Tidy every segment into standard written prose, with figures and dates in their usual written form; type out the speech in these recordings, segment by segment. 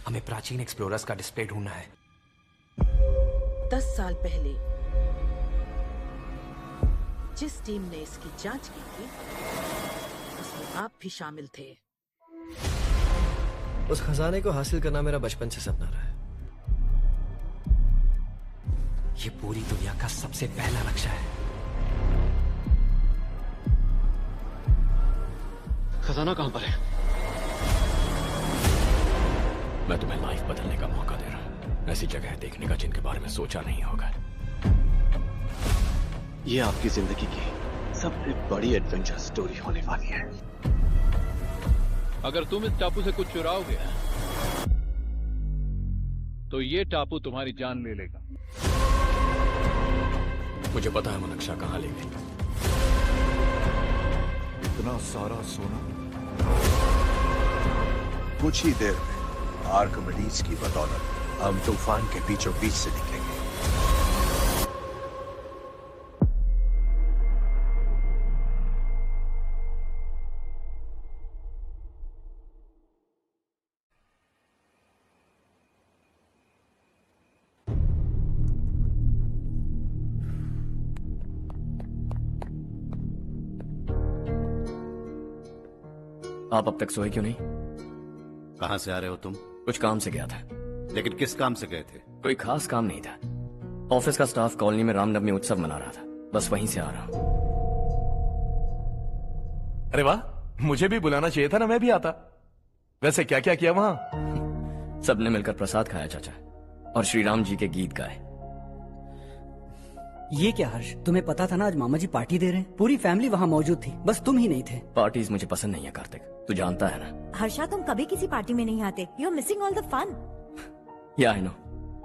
हमें प्राचीन एक्सप्लोरर्स का डिस्प्ले ढूंढना है। 10 साल पहले जिस टीम ने इसकी जांच की थी उसमें आप भी शामिल थे। उस खजाने को हासिल करना मेरा बचपन से सपना रहा है। ये पूरी दुनिया का सबसे पहला नक्शा है। खजाना कहां पर है? मैं तुम्हें लाइफ बदलने का मौका दे रहा हूं, ऐसी जगह देखने का जिनके बारे में सोचा नहीं होगा। ये आपकी जिंदगी की सबसे बड़ी एडवेंचर स्टोरी होने वाली है। अगर तुम इस टापू से कुछ चुराओगे तो ये टापू तुम्हारी जान ले लेगा। मुझे पता है वो नक्शा कहां ले गई। इतना सारा सोना कुछ ही देर में आर्किमिडीज की बदौलत हम तूफान के बीचों बीच से निकलेंगे। आप अब तक सोए क्यों नहीं? कहां से आ रहे हो तुम? कुछ काम से गया था। लेकिन किस काम से गए थे? कोई खास काम नहीं था। ऑफिस का स्टाफ कॉलोनी में रामनवमी उत्सव मना रहा था, बस वहीं से आ रहा हूं। अरे वाह, मुझे भी बुलाना चाहिए था ना, मैं भी आता। वैसे क्या क्या किया वहां? सबने मिलकर प्रसाद खाया चाचा, और श्री राम जी के गीत गाए। ये क्या हर्ष, तुम्हें पता था ना आज मामा जी पार्टी दे रहे हैं? पूरी फैमिली वहाँ मौजूद थी, बस तुम ही नहीं थे। पार्टीज मुझे पसंद नहीं है कार्तिक, तू जानता है ना। हर्षा, तुम कभी किसी पार्टी में नहीं आते। You are missing all the fun. Yeah I no.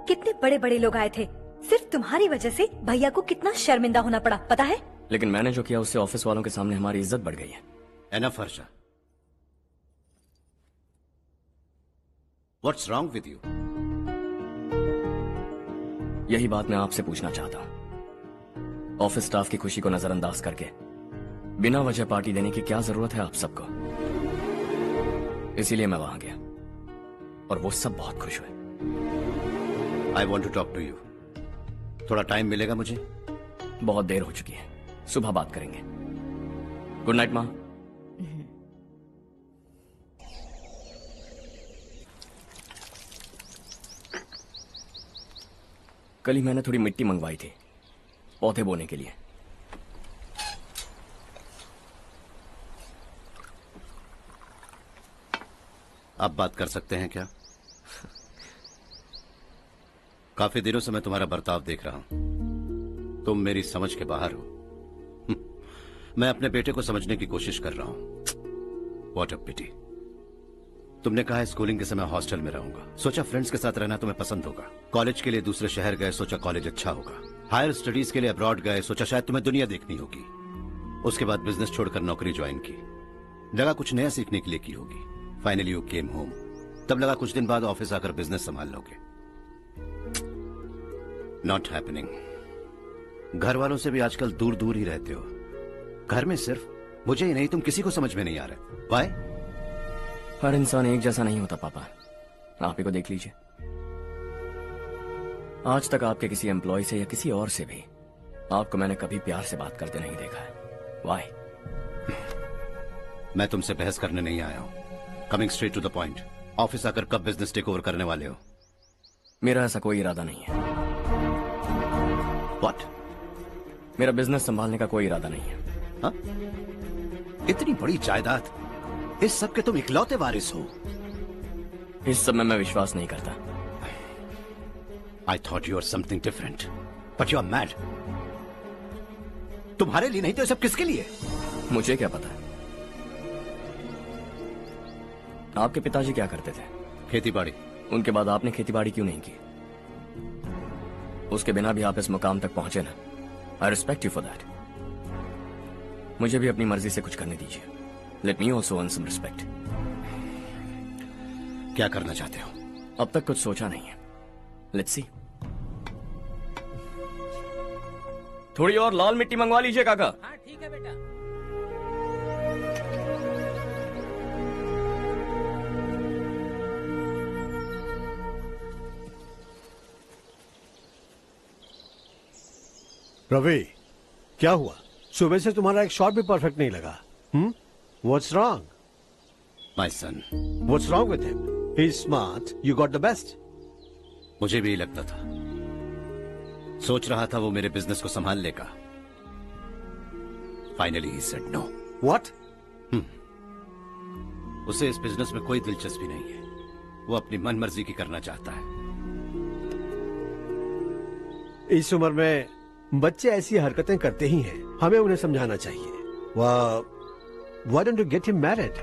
कितने बड़े बड़े लोग आए थे, सिर्फ तुम्हारी वजह से भैया को कितना शर्मिंदा होना पड़ा, पता है? लेकिन मैंने जो किया उससे ऑफिस वालों के सामने हमारी इज्जत बढ़ गई है। Enough Harsha, what's wrong with you? यही बात मैं आपसे पूछना चाहता हूँ। ऑफिस स्टाफ की खुशी को नजरअंदाज करके बिना वजह पार्टी देने की क्या जरूरत है आप सबको? इसीलिए मैं वहां गया और वो सब बहुत खुश हुए। I want to talk to you. थोड़ा टाइम मिलेगा मुझे? बहुत देर हो चुकी है, सुबह बात करेंगे। गुड नाइट माँ। कल ही मैंने थोड़ी मिट्टी मंगवाई थी पौधे बोने के लिए। आप बात कर सकते हैं क्या? काफी दिनों से मैं तुम्हारा बर्ताव देख रहा हूं। तुम मेरी समझ के बाहर हो। मैं अपने बेटे को समझने की कोशिश कर रहा हूं। व्हाट अ पिटी। तुमने कहा स्कूलिंग के समय हॉस्टल में रहूंगा, सोचा फ्रेंड्स के साथ रहना तुम्हें पसंद होगा। कॉलेज के लिए दूसरे शहर गए, सोचा कॉलेज अच्छा होगा। हायर स्टडीज के लिए अब्रॉड गए, सोचा शायद तुम्हें दुनिया देखनी होगी। उसके बाद बिजनेस छोड़कर नौकरी ज्वाइन की, लगा कुछ नया सीखने के लिए की होगी। फाइनली यू केम होम, तब लगा कुछ दिन बाद ऑफिस आकर बिजनेस संभाल लोगे। Not happening. घर वालों से भी आजकल दूर दूर ही रहते हो। घर में सिर्फ मुझे ही नहीं, तुम किसी को समझ में नहीं आ रहे। वाई? हर इंसान एक जैसा नहीं होता पापा, आप ही को देख लीजिए। आज तक आपके किसी एम्प्लॉय से या किसी और से भी आपको मैंने कभी प्यार से बात करते नहीं देखा है। वाई? मैं तुमसे बहस करने नहीं आया हूं। Coming straight to the point, office आकर कब बिजनेस टेक ओवर करने वाले हो? मेरा ऐसा कोई इरादा नहीं है। व्हाट? मेरा बिजनेस संभालने का कोई इरादा नहीं है। हा? इतनी बड़ी जायदाद, इस सब के तुम इकलौते वारिस हो। इस सब में मैं विश्वास नहीं करता। I thought you were something different, but you are mad. तुम्हारे लिए नहीं तो ये सब किसके लिए? मुझे क्या पता। आपके पिताजी क्या करते थे? खेतीबाड़ी। उनके बाद आपने खेतीबाड़ी क्यों नहीं की? उसके बिना भी आप इस मुकाम तक पहुंचे ना। I respect you for that. मुझे भी अपनी मर्जी से कुछ करने दीजिए। Let me also earn some respect. क्या करना चाहते हो? अब तक कुछ सोचा नहीं है। Let's see. थोड़ी और लाल मिट्टी मंगवा लीजिए काका। हाँ ठीक है बेटा। रवि, क्या हुआ? सुबह से तुम्हारा एक शॉट भी परफेक्ट नहीं लगा। What's wrong? My son. What's wrong with him? He is smart, you got the best. मुझे भी लगता था, सोच रहा था वो मेरे बिजनेस को संभाल लेगा। Finally he said no. What? उसे इस बिजनेस में कोई दिलचस्पी नहीं है। वो अपनी मनमर्जी की करना चाहता है। इस उम्र में बच्चे ऐसी हरकतें करते ही हैं, हमें उन्हें समझाना चाहिए। Why don't you get him married?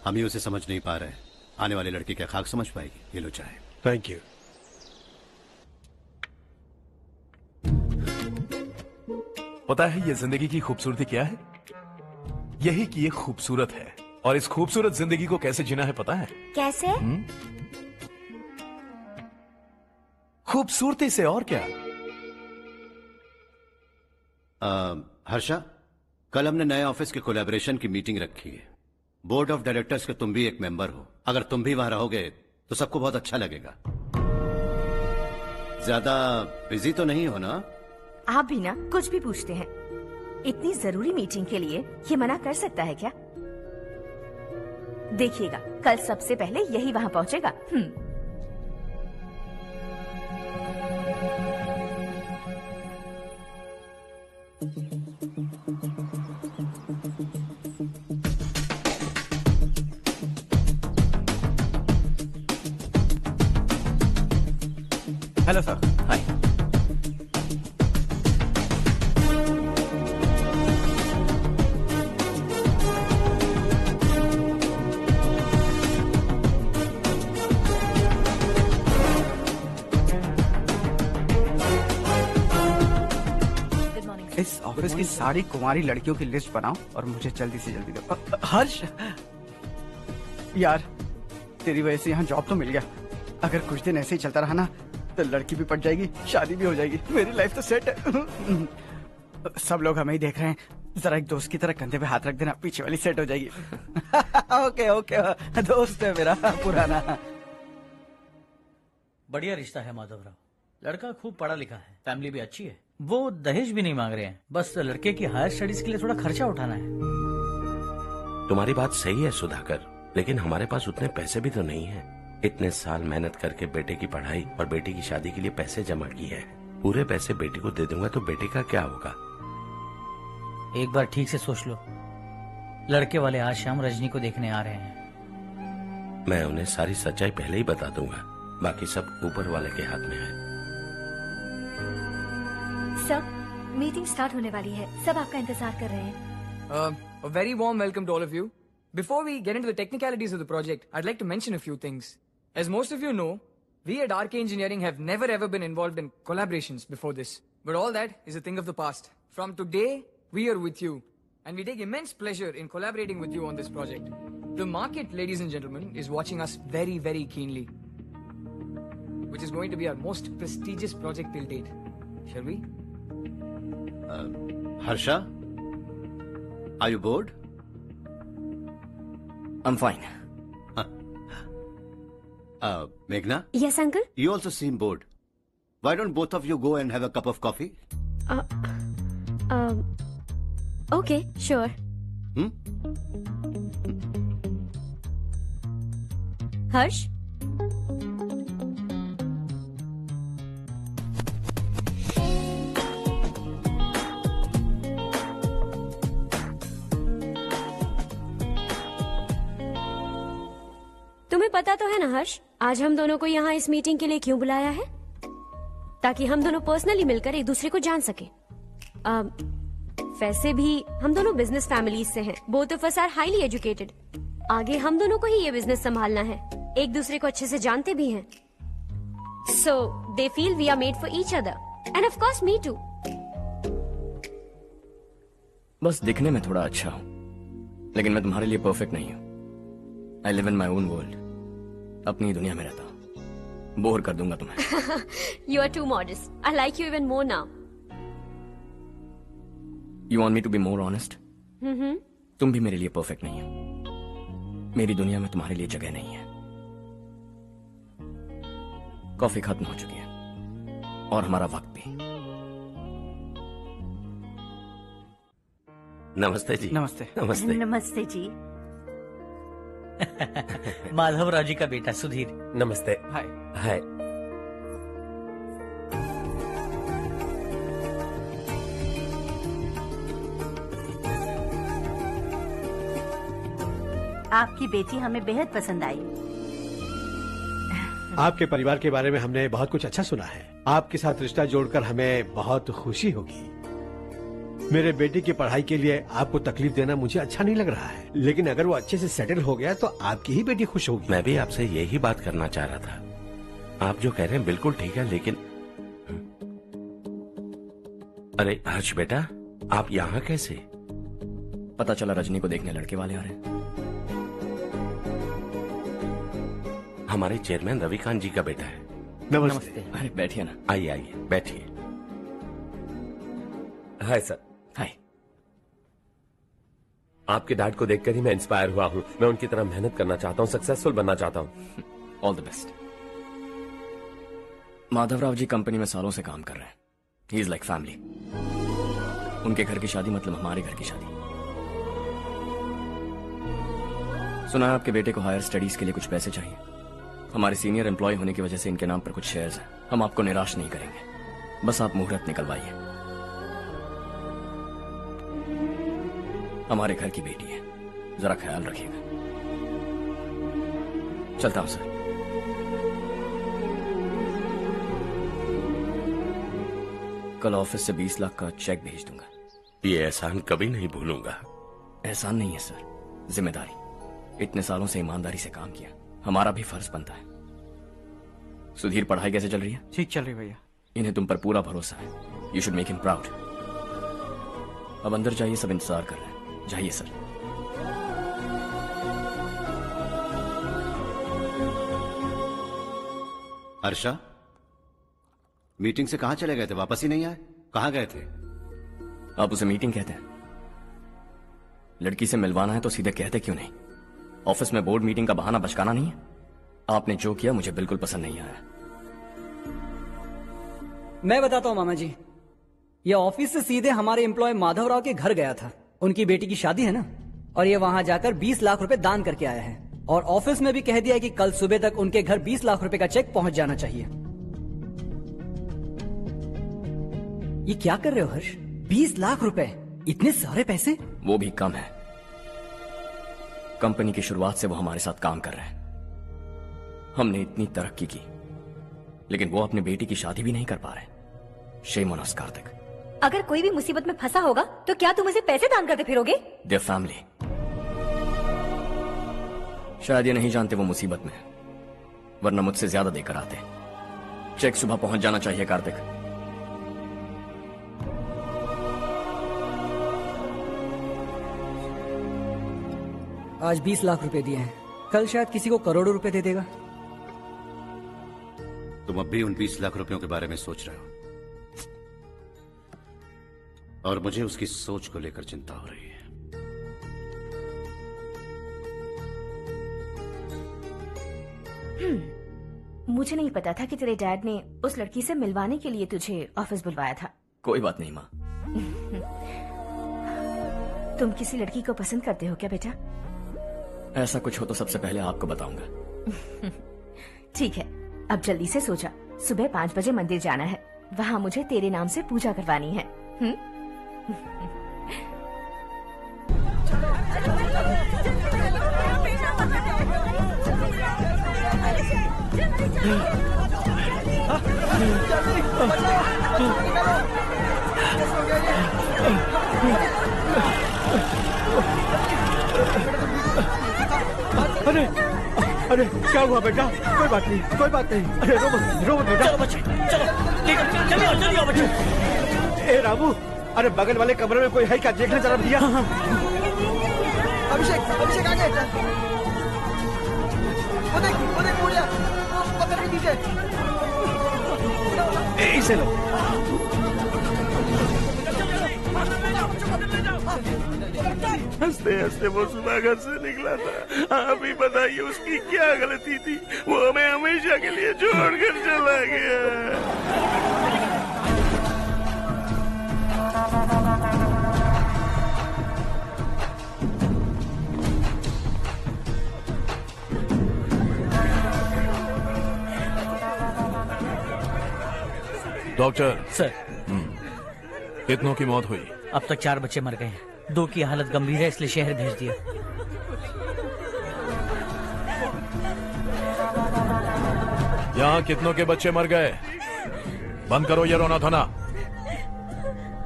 हम ही उसे समझ नहीं पा रहे। आने वाली लड़की क्या खाक समझ पाएगी? ये लो चाहे। Thank you. पता है ये जिंदगी की खूबसूरती क्या है? यही कि ये खूबसूरत है, और इस खूबसूरत जिंदगी को कैसे जीना है पता है? कैसे? खूबसूरती से, और क्या। हर्षा, कल हमने नए ऑफिस के कोलैबोरेशन की मीटिंग रखी है। बोर्ड ऑफ डायरेक्टर्स के तुम भी एक मेंबर हो। अगर तुम भी वहां रहोगे तो सबको बहुत अच्छा लगेगा। ज्यादा बिजी तो नहीं हो ना? आप भी ना कुछ भी पूछते हैं। इतनी जरूरी मीटिंग के लिए ये मना कर सकता है क्या? देखिएगा, कल सबसे पहले यही वहां पहुंचेगा। Hello sir. हाय। इस ऑफिस की सारी कुंवारी लड़कियों की लिस्ट बनाओ और मुझे जल्दी से जल्दी दो। हर्ष, यार तेरी वजह से यहाँ जॉब तो मिल गया। अगर कुछ दिन ऐसे ही चलता रहा ना तो लड़की भी पट जाएगी, शादी भी हो जाएगी, मेरी लाइफ तो सेट है। सब लोग हमें ही देख रहे हैं, जरा एक दोस्त की तरह कंधे पे हाथ रख देना, पीछे वाली सेट हो जाएगी। ओके ओके, दोस्त है मेरा पुराना। बढ़िया रिश्ता है माधवराव। लड़का खूब पढ़ा लिखा है, फैमिली भी अच्छी है। वो दहेज भी नहीं मांग रहे हैं, बस लड़के की हायर स्टडीज के लिए थोड़ा खर्चा उठाना है। तुम्हारी बात सही है सुधाकर, लेकिन हमारे पास उतने पैसे भी तो नहीं है। इतने साल मेहनत करके बेटे की पढ़ाई और बेटी की शादी के लिए पैसे जमा किए हैं। पूरे पैसे बेटी को दे दूंगा तो बेटे का क्या होगा? एक बार ठीक से सोच लो। लड़के वाले आज शाम रजनी को देखने आ रहे हैं। मैं उन्हें सारी सच्चाई पहले ही बता दूंगा, बाकी सब ऊपर वाले के हाथ में है। सब मीटिंग स्टार्ट होने वाली है, सब आपका इंतजार कर रहे हैं। A very warm welcome to all of you. Before we get into the technicalities of the project, I'd like to mention a few things. As most of you know, we at RK Engineering have never ever been involved in collaborations before this. But all that is a thing of the past. From today, we are with you. And we take immense pleasure in collaborating with you on this project. The market, ladies and gentlemen, is watching us very, very keenly. Which is going to be our most prestigious project till date. Shall we? Harsha, are you bored? I'm fine. Meghna? Yes, uncle? You also seem bored. Why don't both of you go and have a cup of coffee? Okay, sure. Harsh? तुम्हें पता तो है ना हर्ष, आज हम दोनों को यहाँ इस मीटिंग के लिए क्यों बुलाया है? ताकि हम दोनों पर्सनली मिलकर एक दूसरे को जान सके। वैसे भी हम दोनों बिजनेस फैमिलीज से हैं। Both of us are highly educated. आगे हम दोनों को ही ये बिजनेस संभालना है। एक दूसरे को अच्छे से जानते भी हैं। So they feel we are made for each other and of course me too. बस दिखने में थोड़ा अच्छा हूं, लेकिन मैं तुम्हारे लिए परफेक्ट नहीं हूं। I live in my own world, अपनी दुनिया में रहता हूं। बोर कर दूंगा तुम्हें। You are too modest. I like you even more now. You want me to be more honest? तुम भी मेरे लिए परफेक्ट नहीं हो। मेरी दुनिया में तुम्हारे लिए जगह नहीं है। कॉफी खत्म हो चुकी है और हमारा वक्त भी। नमस्ते जी। नमस्ते। नमस्ते। नमस्ते जी। माधवराव जी का बेटा सुधीर। नमस्ते। हाय। हाय। आपकी बेटी हमें बेहद पसंद आई। आपके परिवार के बारे में हमने बहुत कुछ अच्छा सुना है। आपके साथ रिश्ता जोड़कर हमें बहुत खुशी होगी। मेरे बेटे की पढ़ाई के लिए आपको तकलीफ देना मुझे अच्छा नहीं लग रहा है, लेकिन अगर वो अच्छे से सेटल हो गया तो आपकी ही बेटी खुश होगी। मैं भी आपसे यही बात करना चाह रहा था। आप जो कह रहे हैं बिल्कुल ठीक है, लेकिन अरे हर्ष बेटा, आप यहाँ कैसे? पता चला रजनी को देखने लड़के वाले आ रहे हैं। हमारे चेयरमैन रविकांत जी का बेटा है। नमस्ते। अरे बैठिए ना। आइए आइए बैठिए। Hi sir. हाय। आपके डैड को देखकर ही मैं इंस्पायर हुआ हूँ। मैं उनकी तरह मेहनत करना चाहता हूँ, सक्सेसफुल बनना चाहता हूँ। All the best. Madhavrao ji company में सालों से काम कर रहे हैं। He is like family. उनके घर की शादी मतलब हमारे घर की शादी। सुना है आपके बेटे को हायर स्टडीज के लिए कुछ पैसे चाहिए। हमारे सीनियर एम्प्लॉय होने की वजह से इनके नाम पर कुछ शेयर्स हैं। हम आपको निराश नहीं करेंगे, बस आप मुहूर्त निकलवाइए। हमारे घर की बेटी है, जरा ख्याल रखिएगा। चलता हूं सर। कल ऑफिस से 20 लाख का चेक भेज दूंगा। ये एहसान कभी नहीं भूलूंगा। एहसान नहीं है सर, जिम्मेदारी। इतने सालों से ईमानदारी से काम किया, हमारा भी फर्ज बनता है। सुधीर, पढ़ाई कैसे चल रही है? ठीक चल रही भैया। इन्हें तुम पर पूरा भरोसा है। You should make him proud. अब अंदर जाइए, सब इंतजार कर रहे हैं। जाइए सर। हर्षा, मीटिंग से कहां चले गए थे? वापस ही नहीं आए? कहां गए थे? आप उसे मीटिंग कहते हैं? लड़की से मिलवाना है तो सीधे कहते क्यों नहीं? ऑफिस में बोर्ड मीटिंग का बहाना बचकाना नहीं है। आपने जो किया मुझे बिल्कुल पसंद नहीं आया। मैं बताता हूँ मामा जी, ये ऑफिस से सीधे हमारे एम्प्लॉय माधवराव के घर गया था। उनकी बेटी की शादी है ना, और ये वहां जाकर 20 लाख रुपए दान करके आया है। और ऑफिस में भी कह दिया कि कल सुबह तक उनके घर 20 लाख रुपए का चेक पहुंच जाना चाहिए। ये क्या कर रहे हो हर्ष? 20 लाख रुपए, इतने सारे पैसे? वो भी कम है। कंपनी की शुरुआत से वो हमारे साथ काम कर रहे हैं। हमने इतनी तरक्की की, लेकिन वो अपनी बेटी की शादी भी नहीं कर पा रहे। Shame on us Kartik. अगर कोई भी मुसीबत में फंसा होगा तो क्या तुम उसे पैसे दान करते फिरोगे? Their family. शायद ये नहीं जानते वो मुसीबत में है, वरना मुझसे ज्यादा देकर आते। चेक सुबह पहुंच जाना चाहिए कार्तिक। आज 20 लाख रुपए दिए हैं, कल शायद किसी को करोड़ों रुपए दे देगा। तुम अब भी उन 20 लाख रुपयों के बारे में सोच रहे हो, और मुझे उसकी सोच को लेकर चिंता हो रही है। मुझे नहीं पता था कि तेरे डैड ने उस लड़की से मिलवाने के लिए तुझे ऑफिस बुलवाया था। कोई बात नहीं माँ। तुम किसी लड़की को पसंद करते हो क्या बेटा? ऐसा कुछ हो तो सबसे पहले आपको बताऊंगा। ठीक है, अब जल्दी से सो जा। सुबह 5 बजे मंदिर जाना है, वहाँ मुझे तेरे नाम से पूजा करवानी है। अरे अरे क्या हुआ बेटा? कोई बात नहीं, कोई बात नहीं। अरे रो मत बेटा। चलो बच्चे, चलो जल्दी आओ बच्चे। ए रामू, अरे बगल वाले कमरे में कोई है क्या? देखना जरा भैया। अभिषेक आगे। वो देख मुड़िया, वो पत्थर के नीचे। इसे लो। हंसते हंसते वो सुबह घर से निकला था। आप ही बताइए उसकी क्या गलती थी, वो हमें हमेशा के लिए छोड़कर चला गया। डॉक्टर सर, कितनों की मौत हुई? अब तक 4 बच्चे मर गए हैं, 2 की हालत गंभीर है, इसलिए शहर भेज दिया। यहाँ कितनों के बच्चे मर गए? बंद करो ये रोना धोना।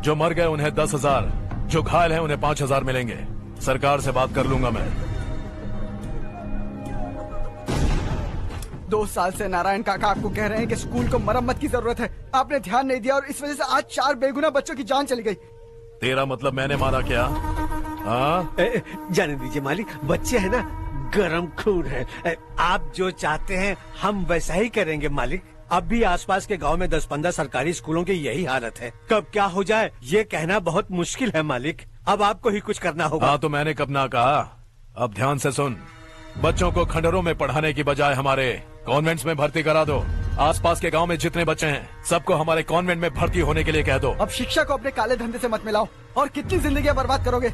जो मर गए उन्हें 10,000, जो घायल हैं उन्हें 5,000 मिलेंगे। सरकार से बात कर लूंगा मैं। 2 साल से नारायण काका आपको कह रहे हैं कि स्कूल को मरम्मत की जरूरत है। आपने ध्यान नहीं दिया और इस वजह से आज 4 बेगुनाह बच्चों की जान चली गई। तेरा मतलब मैंने मारा क्या? हाँ, जाने दीजिए मालिक, बच्चे हैं ना, गरम खून है। आप जो चाहते हैं हम वैसा ही करेंगे मालिक। अब भी आसपास के गांव में 10-15 सरकारी स्कूलों की यही हालत है। कब क्या हो जाए ये कहना बहुत मुश्किल है मालिक। अब आपको ही कुछ करना होगा। हाँ तो मैंने कब ना कहा। अब ध्यान से सुन, बच्चों को खंडरों में पढ़ाने की बजाय हमारे कॉन्वेंट्स में भर्ती करा दो। आसपास के गांव में जितने बच्चे हैं सबको हमारे कॉन्वेंट में भर्ती होने के लिए कह दो। अब शिक्षा को अपने काले धंधे से मत मिलाओ। और कितनी जिंदगियां बर्बाद करोगे?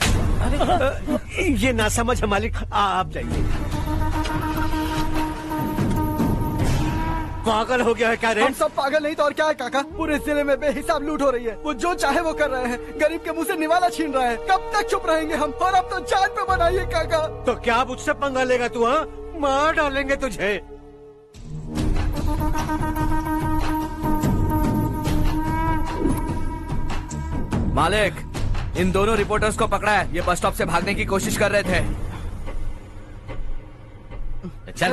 ये ना समझ है मालिक, आप जाइए। पागल हो गया है क्या रे? हम सब पागल नहीं तो और क्या है काका। पूरे जिले में बेहिसाब लूट हो रही है। वो जो चाहे वो कर रहे हैं, गरीब के मुंह से निवाला छीन रहा है। कब तक चुप रहेंगे हम? और अब तो जान पे बनाइए काका। तो क्या अब उससे पंगा लेगा तू? हाँ, मार डालेंगे तुझे। मालिक, इन दोनों रिपोर्टर्स को पकड़ा है। ये बस स्टॉप से भागने की कोशिश कर रहे थे। चल।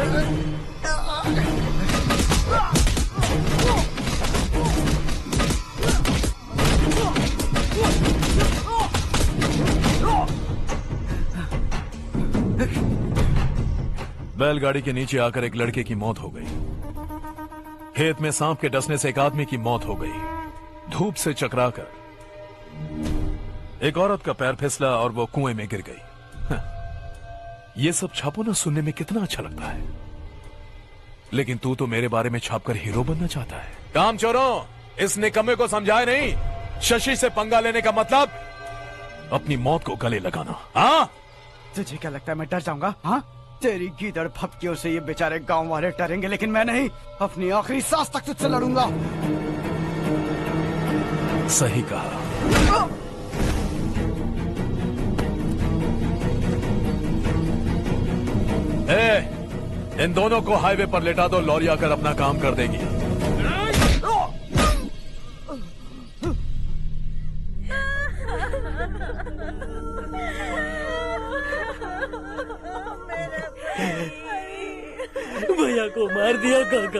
बैलगाड़ी के नीचे आकर एक लड़के की मौत हो गई। खेत में सांप के डसने से एक आदमी की मौत हो गई। धूप से चकराकर एक औरत का पैर फिसला और वो कुएं में गिर गई। ये सब छापो ना, सुनने में कितना अच्छा लगता है, लेकिन तू तो मेरे बारे में छापकर हीरो बनना चाहता है। काम चोरों, इस निकम्मे को समझाए नहीं। शशि से पंगा लेने का मतलब अपनी मौत को गले लगाना। हाँ, तुझे क्या लगता है मैं डर जाऊंगा? हाँ, तेरी गीदड़ फपकियों से ये बेचारे गांव वाले डरेंगे, लेकिन मैं नहीं। अपनी आखिरी सांस तक तुझसे लड़ूंगा। सही कहा। इन दोनों को हाईवे पर लेटा दो, लॉरी आकर अपना काम कर देगी। भैया को मार दिया काका।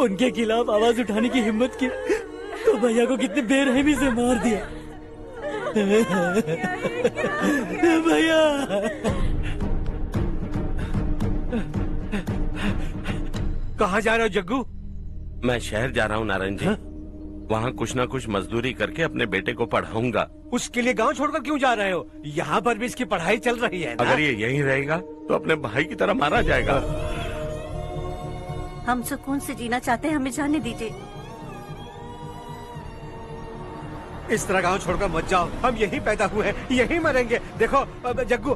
उनके खिलाफ आवाज उठाने की हिम्मत की तो भैया को कितने बेरहमी से मार दिया। भैया कहाँ जा रहे हो जग्गू? मैं शहर जा रहा हूँ नारायण जी। वहाँ कुछ ना कुछ मजदूरी करके अपने बेटे को पढ़ाऊंगा। उसके लिए गांव छोड़कर क्यों जा रहे हो? यहाँ पर भी इसकी पढ़ाई चल रही है ना? अगर ये यहीं रहेगा तो अपने भाई की तरह मारा जाएगा। हम सुकून से जीना चाहते हैं, हमें जाने दीजिए। इस तरह गांव छोड़कर मत जाओ। हम यहीं पैदा हुए हैं, यहीं मरेंगे। देखो जग्गू,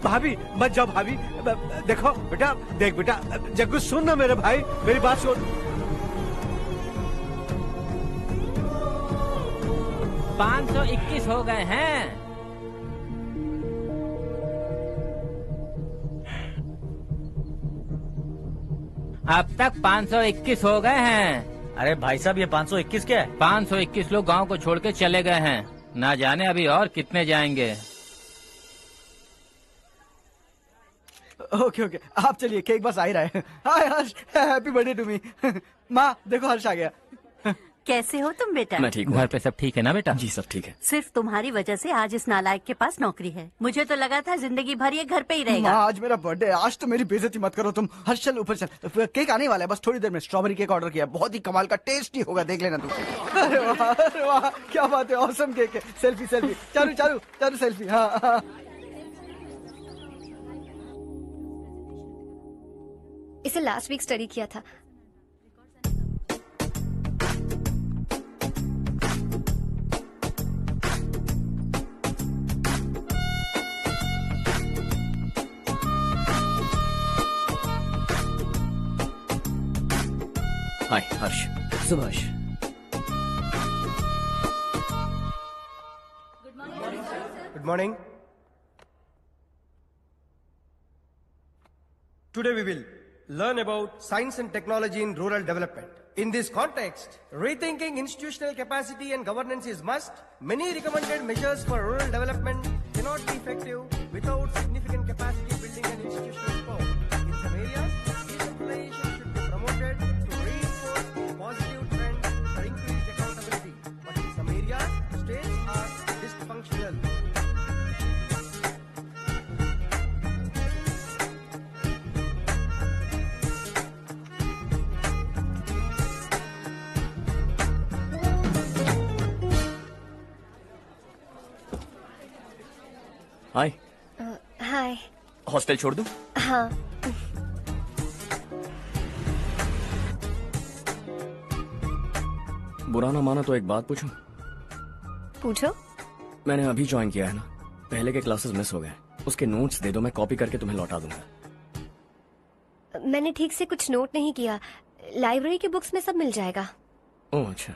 भाभी मत जाओ। भाभी देखो बेटा, देख बेटा, जग्गू सुन ना मेरे भाई, मेरी बात सुन। 521 हो गए हैं। अब तक 521 हो गए हैं। अरे भाई साहब, ये 521 क्या है? 521 लोग गांव को छोड़ के चले गए हैं। ना जाने अभी और कितने जाएंगे। ओके ओके, आप चलिए, केक बस आ ही रहा है। हाय हर्ष, हैप्पी बर्थडे टू मी। माँ देखो, हर्ष आ गया। कैसे हो तुम बेटा? मैं ठीक हूँ। घर पे सब ठीक है ना बेटा? जी सब ठीक है। सिर्फ तुम्हारी वजह से आज इस नालायक के पास नौकरी है। मुझे तो लगा था जिंदगी भर ये घर पे ही रहेगा। माँ, आज मेरा बर्थडे है, आज तो मेरी बेइज्जती मत करो तुम। हर्ष चल ऊपर चल, केक आने वाला है, बस थोड़ी देर में। स्ट्रॉबेरी केक ऑर्डर किया, बहुत ही कमाल का, टेस्टी होगा, देख लेना तू। अरे वाह, क्या बात है, ऑसम केक है। Selfie selfie, Charu Charu Charu selfie. हाँ हाँ। इसे लास्ट वीक स्टडी किया था। हाय हर्ष। Subhash. Good morning. Today we will learn about science and technology in rural development. In this context, rethinking institutional capacity and governance is must. Many recommended measures for rural development cannot be effective without significant capacity building and institutional support. In some areas, decentralization should be promoted to reinforce positive trends for increased accountability. But in some areas, states are dysfunctional. Hi. Hi. Hostel छोड़ दूं? हाँ। बुरा ना माना तो एक बात पूछूं? पूछो। मैंने अभी ज्वाइन किया है ना, पहले के क्लासेस मिस हो गए। उसके नोट्स दे दो, मैं कॉपी करके तुम्हें लौटा दूंगा। मैंने ठीक से कुछ नोट नहीं किया, लाइब्रेरी के बुक्स में सब मिल जाएगा। ओह अच्छा।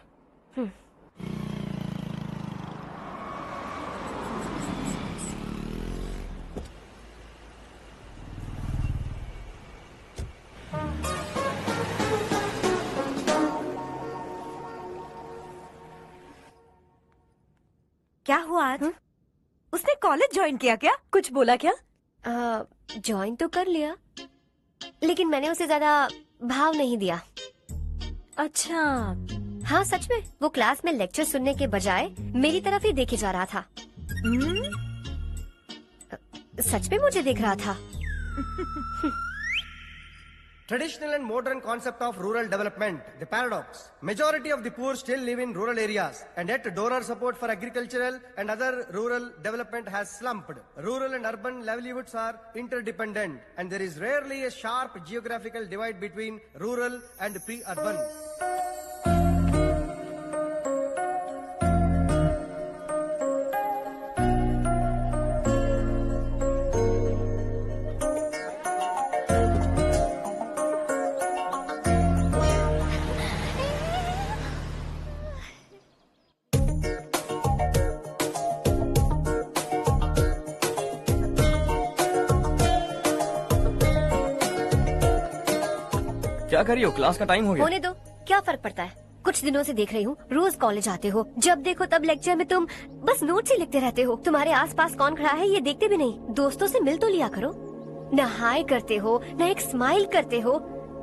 क्या हुआ आज? उसने कॉलेज ज्वाइन किया क्या? कुछ बोला क्या? ज्वाइन तो कर लिया, लेकिन मैंने उसे ज्यादा भाव नहीं दिया। अच्छा। हाँ सच में, वो क्लास में लेक्चर सुनने के बजाय मेरी तरफ ही देखे जा रहा था। सच में मुझे देख रहा था। Traditional and modern concept of rural development, the paradox. Majority of the poor still live in rural areas, and yet donor support for agricultural and other rural development has slumped. Rural and urban livelihoods are interdependent, and there is rarely a sharp geographical divide between rural and pre-urban. क्या कर रही हो? Class का time हो गया। होने दो, क्या फर्क पड़ता है। कुछ दिनों से देख रही हूँ, रोज कॉलेज आते हो, जब देखो तब लेक्चर में तुम बस नोट्स ही लिखते रहते हो। तुम्हारे आसपास कौन खड़ा है ये देखते भी नहीं। दोस्तों से मिल तो लिया करो। न हाय करते हो, न एक स्माइल करते हो।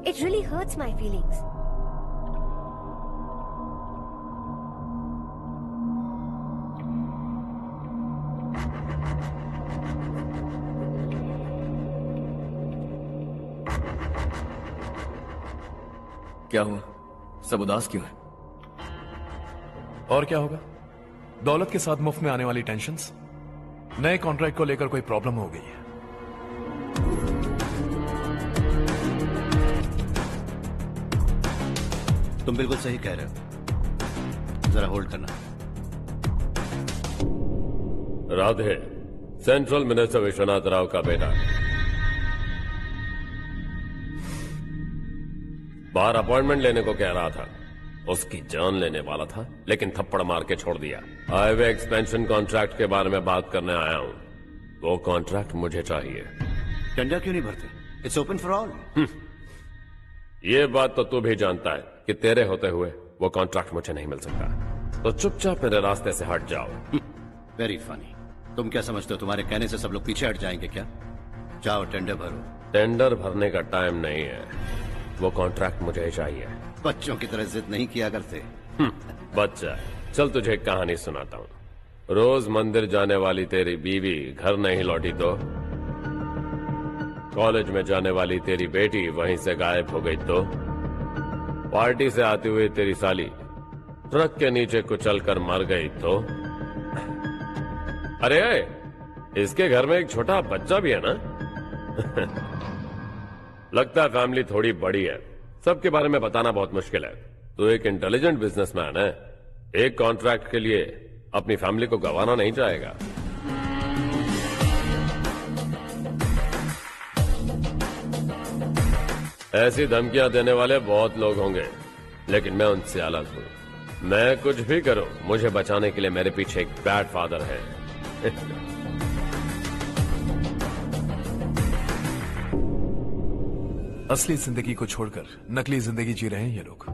It really hurts my feelings. क्या हुआ? सब उदास क्यों है? और क्या होगा? दौलत के साथ मुफ्त में आने वाली टेंशन्स। नए कॉन्ट्रैक्ट को लेकर कोई प्रॉब्लम हो गई है। तुम बिल्कुल सही कह रहे हो, जरा होल्ड करना। राधे, सेंट्रल मिनिस्टर विश्वनाथ राव का बेटा। बाहर अपॉइंटमेंट लेने को कह रहा था, उसकी जान लेने वाला था, लेकिन थप्पड़ मार के छोड़ दिया। हाईवे एक्सपेंशन कॉन्ट्रैक्ट के बारे में बात करने आया हूं। वो कॉन्ट्रैक्ट मुझे चाहिए। टेंडर क्यों नहीं भरते? It's open for all. ये बात तो तू भी जानता है कि तेरे होते हुए वो कॉन्ट्रैक्ट मुझे नहीं मिल सकता, तो चुपचाप मेरे रास्ते से हट जाओ। Very funny. तुम क्या समझते हो, तुम्हारे कहने से सब लोग पीछे हट जाएंगे क्या? जाओ टेंडर भरो। टेंडर भरने का टाइम नहीं है, वो कॉन्ट्रैक्ट मुझे चाहिए। बच्चों की तरह जिद नहीं किया करते। बच्चा, चल तुझे एक कहानी सुनाता हूँ। रोज मंदिर जाने वाली तेरी बीवी घर नहीं लौटी तो, कॉलेज में जाने वाली तेरी बेटी वहीं से गायब हो गई तो, पार्टी से आती हुई तेरी साली ट्रक के नीचे कुचलकर मर गई तो, अरे इसके घर में एक छोटा बच्चा भी है ना। लगता है फैमिली थोड़ी बड़ी है, सबके बारे में बताना बहुत मुश्किल है। तो एक इंटेलिजेंट बिजनेसमैन है, एक कॉन्ट्रैक्ट के लिए अपनी फैमिली को गंवाना नहीं चाहेगा। ऐसी धमकियां देने वाले बहुत लोग होंगे, लेकिन मैं उनसे अलग हूं। मैं कुछ भी करूं, मुझे बचाने के लिए मेरे पीछे एक बैड फादर है। असली जिंदगी को छोड़कर नकली जिंदगी जी रहे हैं ये लोग।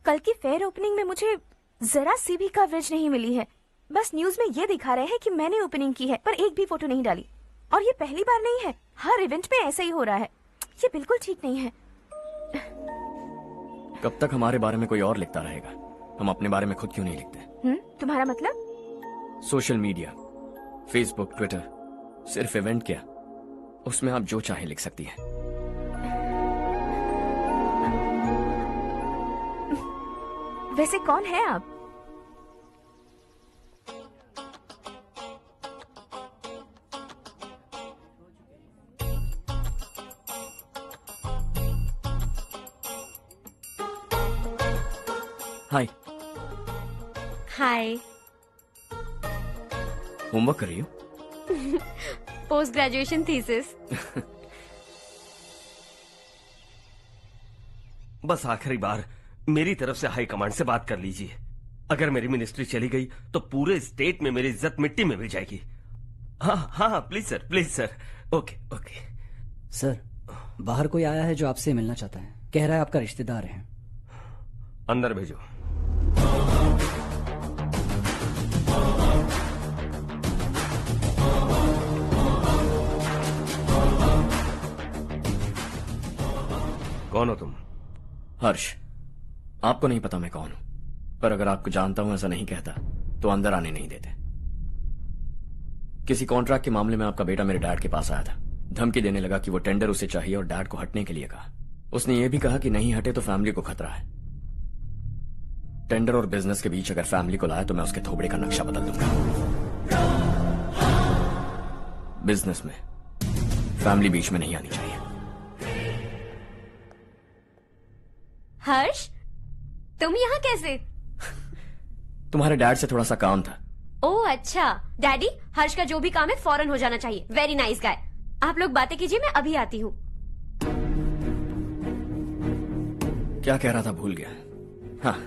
कल की फेयर ओपनिंग में मुझे जरा सी भी कवरेज नहीं मिली है। बस न्यूज में ये दिखा रहे हैं कि मैंने ओपनिंग की है, पर एक भी फोटो नहीं डाली। और ये पहली बार नहीं है, हर इवेंट में ऐसा ही हो रहा है। ये बिल्कुल ठीक नहीं है। कब तक हमारे बारे में कोई और लिखता रहेगा? हम अपने बारे में खुद क्यों नहीं लिखते? तुम्हारा मतलब? सोशल मीडिया, फेसबुक, ट्विटर, सिर्फ इवेंट क्या, उसमें आप जो चाहे लिख सकती हैं। वैसे कौन है आप? हाय। हाय। होमवर्क कर रही हो? Post graduation thesis. बस आखिरी बार मेरी तरफ से हाई कमांड से बात कर लीजिए। अगर मेरी मिनिस्ट्री चली गई तो पूरे स्टेट में मेरी इज्जत मिट्टी में मिल जाएगी। हाँ हाँ please sir. Okay okay. Sir, बाहर कोई आया है जो आपसे मिलना चाहता है। कह रहा है आपका रिश्तेदार है। अंदर भेजो। कौन हो तुम? हर्ष। आपको नहीं पता मैं कौन हूं, पर अगर आपको जानता हूं ऐसा नहीं कहता तो अंदर आने नहीं देते। किसी कॉन्ट्रैक्ट के मामले में आपका बेटा मेरे डैड के पास आया था। धमकी देने लगा कि वो टेंडर उसे चाहिए और डैड को हटने के लिए कहा। उसने ये भी कहा कि नहीं हटे तो फैमिली को खतरा है। टेंडर और बिजनेस के बीच अगर फैमिली को लाया तो मैं उसके थोबड़े का नक्शा बदल दूंगा। बिजनेस में फैमिली बीच में नहीं आनी चाहिए। हर्ष, तुम यहाँ कैसे? तुम्हारे डैड से थोड़ा सा काम था। ओह अच्छा। डैडी, हर्ष का जो भी काम है फौरन हो जाना चाहिए। Very nice guy. आप लोग बातें कीजिए, मैं अभी आती हूँ। क्या कह रहा था भूल गया। हाँ,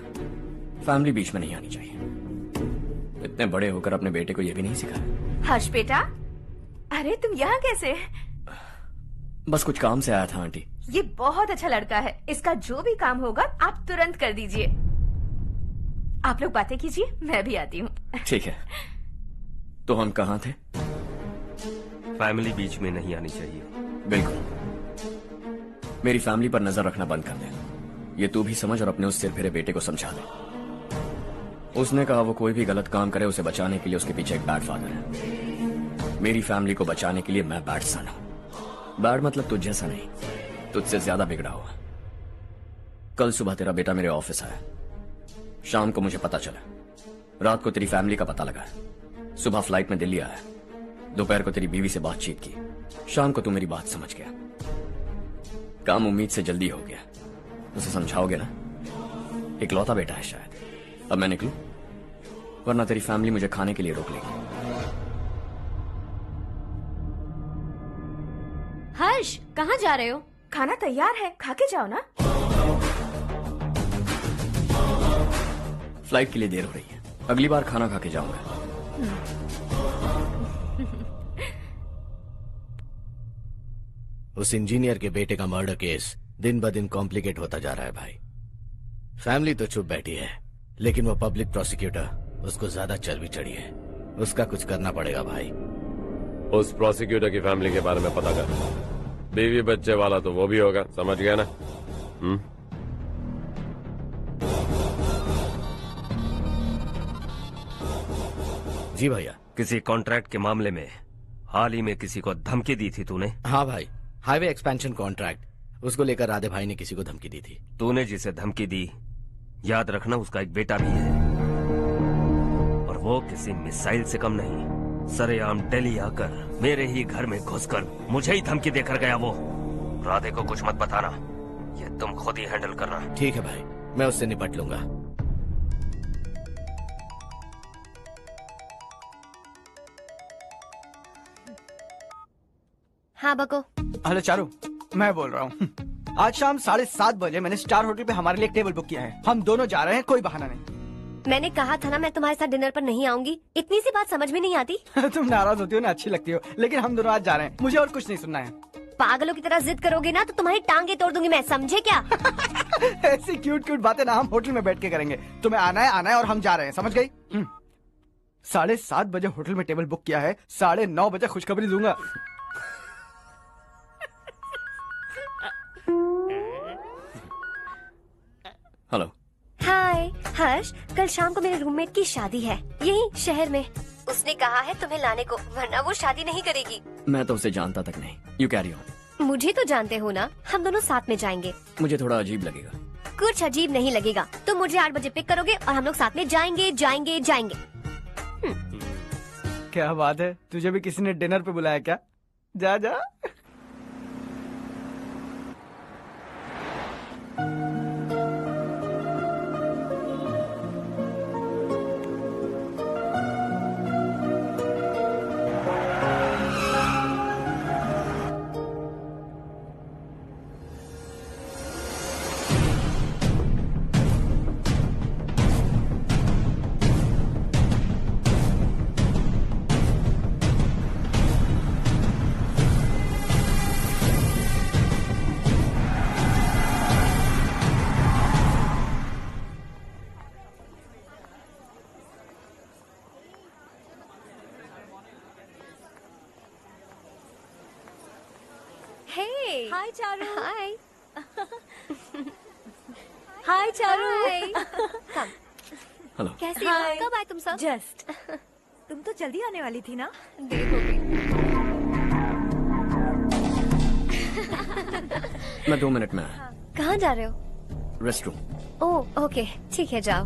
फैमिली बीच में नहीं आनी चाहिए। इतने बड़े होकर अपने बेटे को यह भी नहीं सिखाया। हर्ष बेटा, अरे तुम यहाँ कैसे? बस कुछ काम से आया था आंटी। ये बहुत अच्छा लड़का है। इसका जो भी काम होगा आप तुरंत कर दीजिए। आप लोग बातें कीजिए, मैं भी आती हूँ। ठीक है। तो हम कहाँ थे? फैमिली बीच में नहीं आनी चाहिए। बिल्कुल। मेरी फैमिली पर नजर रखना बंद कर दे। ये तू भी समझ और अपने उस सिर फिरे बेटे को समझा दे। उसने कहा वो कोई भी गलत काम करे उसे बचाने के लिए उसके पीछे एक बैड फादर है। मेरी फैमिली को बचाने के लिए मैं बैड सन हूं। बैड मतलब तुझ जैसा नहीं, तुझसे ज्यादा बिगड़ा हुआ। कल सुबह तेरा बेटा मेरे ऑफिस आया। शाम को मुझे पता चला। रात को तेरी फैमिली का पता लगा। सुबह फ्लाइट में दिल्ली आया। दोपहर को तेरी बीवी से बातचीत की। शाम को तू मेरी बात समझ गया। काम उम्मीद से जल्दी हो गया। उसे समझाओगे ना? इकलौता बेटा है शायद। अब मैं निकलूं, वरना तेरी फैमिली मुझे खाने के लिए रोक लेगी। हर्ष, कहाँ जा रहे हो? खाना तैयार है, खा के जाओ ना। फ्लाइट के लिए देर हो रही है। अगली बार खाना खा के जाऊंगा। उस इंजीनियर के बेटे का मर्डर केस दिन ब दिन कॉम्प्लिकेट होता जा रहा है भाई। फैमिली तो चुप बैठी है, लेकिन वो पब्लिक प्रोसिक्यूटर उसको ज्यादा चर्बी चढ़ी है। उसका कुछ करना पड़ेगा भाई। उस प्रोसिक्यूटर की फैमिली के बारे में पता कर। बीवी बच्चे वाला तो वो भी होगा, समझ गया ना? जी भैया। किसी कॉन्ट्रैक्ट के मामले में हाल ही में किसी को धमकी दी थी तूने? हाँ भाई, हाईवे एक्सपेंशन कॉन्ट्रैक्ट, उसको लेकर राधे भाई ने किसी को धमकी दी थी। तूने जिसे धमकी दी, याद रखना उसका एक बेटा भी है, और वो किसी मिसाइल से कम नहीं। सरेआम दिल्ली आकर मेरे ही घर में घुसकर मुझे ही धमकी देकर गया वो। राधे को कुछ मत बताना, ये तुम खुद ही हैंडल करना। ठीक है भाई, मैं उससे निपट लूंगा। हाँ बको। हेलो चारू, मैं बोल रहा हूँ। आज शाम 7:30 बजे मैंने स्टार होटल पे हमारे लिए एक टेबल बुक किया है। हम दोनों जा रहे हैं, कोई बहाना नहीं। मैंने कहा था ना मैं तुम्हारे साथ डिनर पर नहीं आऊंगी। इतनी सी बात समझ में नहीं आती? तुम नाराज होती हो ना, अच्छी लगती हो, लेकिन हम दोनों आज जा रहे हैं। मुझे और कुछ नहीं सुनना है। पागलों की तरह जिद करोगे ना तो तुम्हारी टांगे तोड़ दूंगी मैं, समझे क्या? ऐसी क्यूट क्यूट बातें ना हम होटल में बैठ के करेंगे। तुम्हें आना है और हम जा रहे हैं, समझ गई? 7:30 बजे होटल में टेबल बुक किया है, 9:30 बजे खुशखबरी दूंगा। हेलो। हाय हर्ष, कल शाम को मेरे रूममेट की शादी है यही शहर में। उसने कहा है तुम्हें लाने को, वरना वो शादी नहीं करेगी। मैं तो उसे जानता तक नहीं। You carry on. मुझे तो जानते हो ना, हम दोनों साथ में जाएंगे। मुझे थोड़ा अजीब लगेगा। कुछ अजीब नहीं लगेगा। तुम मुझे 8 बजे पिक करोगे और हम लोग साथ में जाएंगे जाएंगे जाएंगे। क्या बात है, तुझे भी किसी ने डिनर पे बुलाया क्या? जा जा। हाय चारू। हाय। हाय चारू। कम। कैसी हो? कब आए तुम सब? जस्ट। तुम तो जल्दी आने वाली थी ना? देर हो गई। मैं 2 मिनट में आया। कहाँ जा रहे हो? Rest room. ओह ओके, ठीक है जाओ।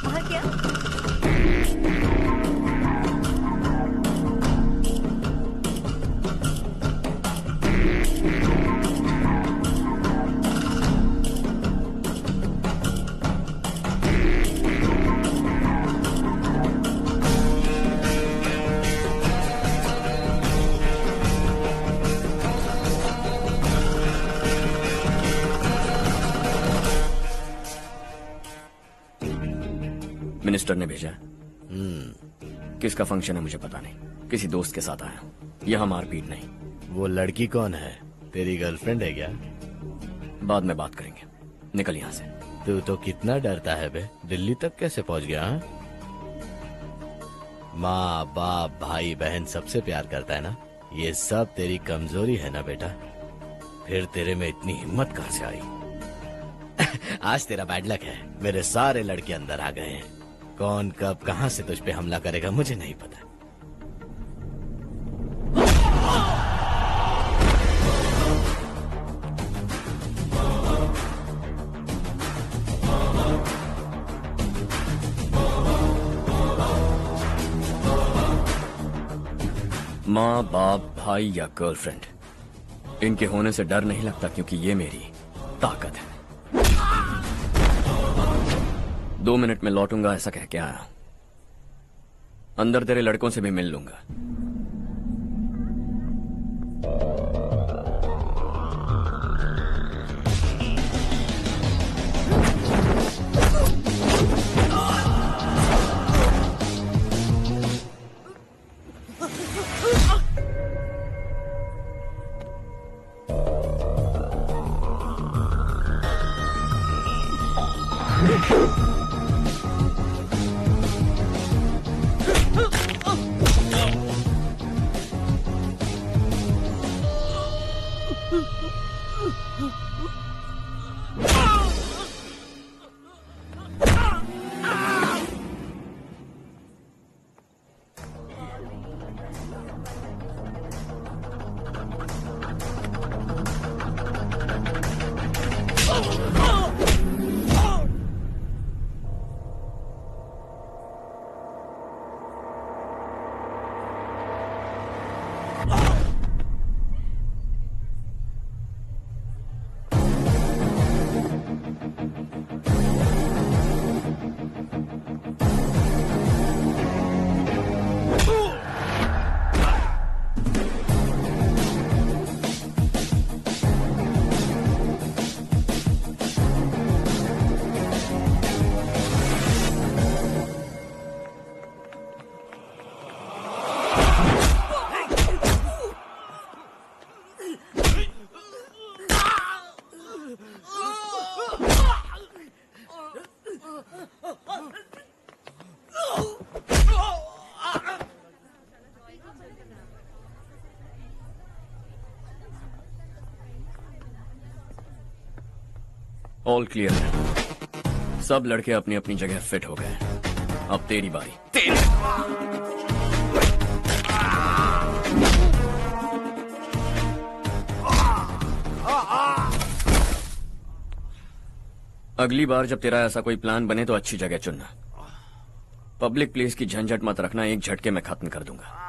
और क्या? मिनिस्टर ने भेजा। किसका फंक्शन है मुझे पता नहीं, किसी दोस्त के साथ आया हूँ। यहाँ मारपीट नहीं। वो लड़की कौन है? तेरी गर्लफ्रेंड है क्या? बाद में बात करेंगे, निकल यहाँ से। तू तो कितना डरता है बे, दिल्ली तक कैसे पहुँच गया? हा? माँ बाप भाई बहन सबसे प्यार करता है ना, ये सब तेरी कमजोरी है ना बेटा। फिर तेरे में इतनी हिम्मत कहाँ से आई? आज तेरा बैड लक है, मेरे सारे लड़के अंदर आ गए हैं। कौन कब कहां से तुझ पे हमला करेगा मुझे नहीं पता। माँ बाप भाई या गर्लफ्रेंड, इनके होने से डर नहीं लगता, क्योंकि ये मेरी ताकत है। 2 मिनट में लौटूंगा ऐसा कह के आया। अंदर तेरे लड़कों से भी मिल लूंगा। ऑल क्लियर है। सब लड़के अपनी अपनी जगह फिट हो गए। अब तेरी बारी। अगली बार जब तेरा ऐसा कोई प्लान बने तो अच्छी जगह चुनना। पब्लिक प्लेस की झंझट मत रखना, एक झटके में खत्म कर दूंगा।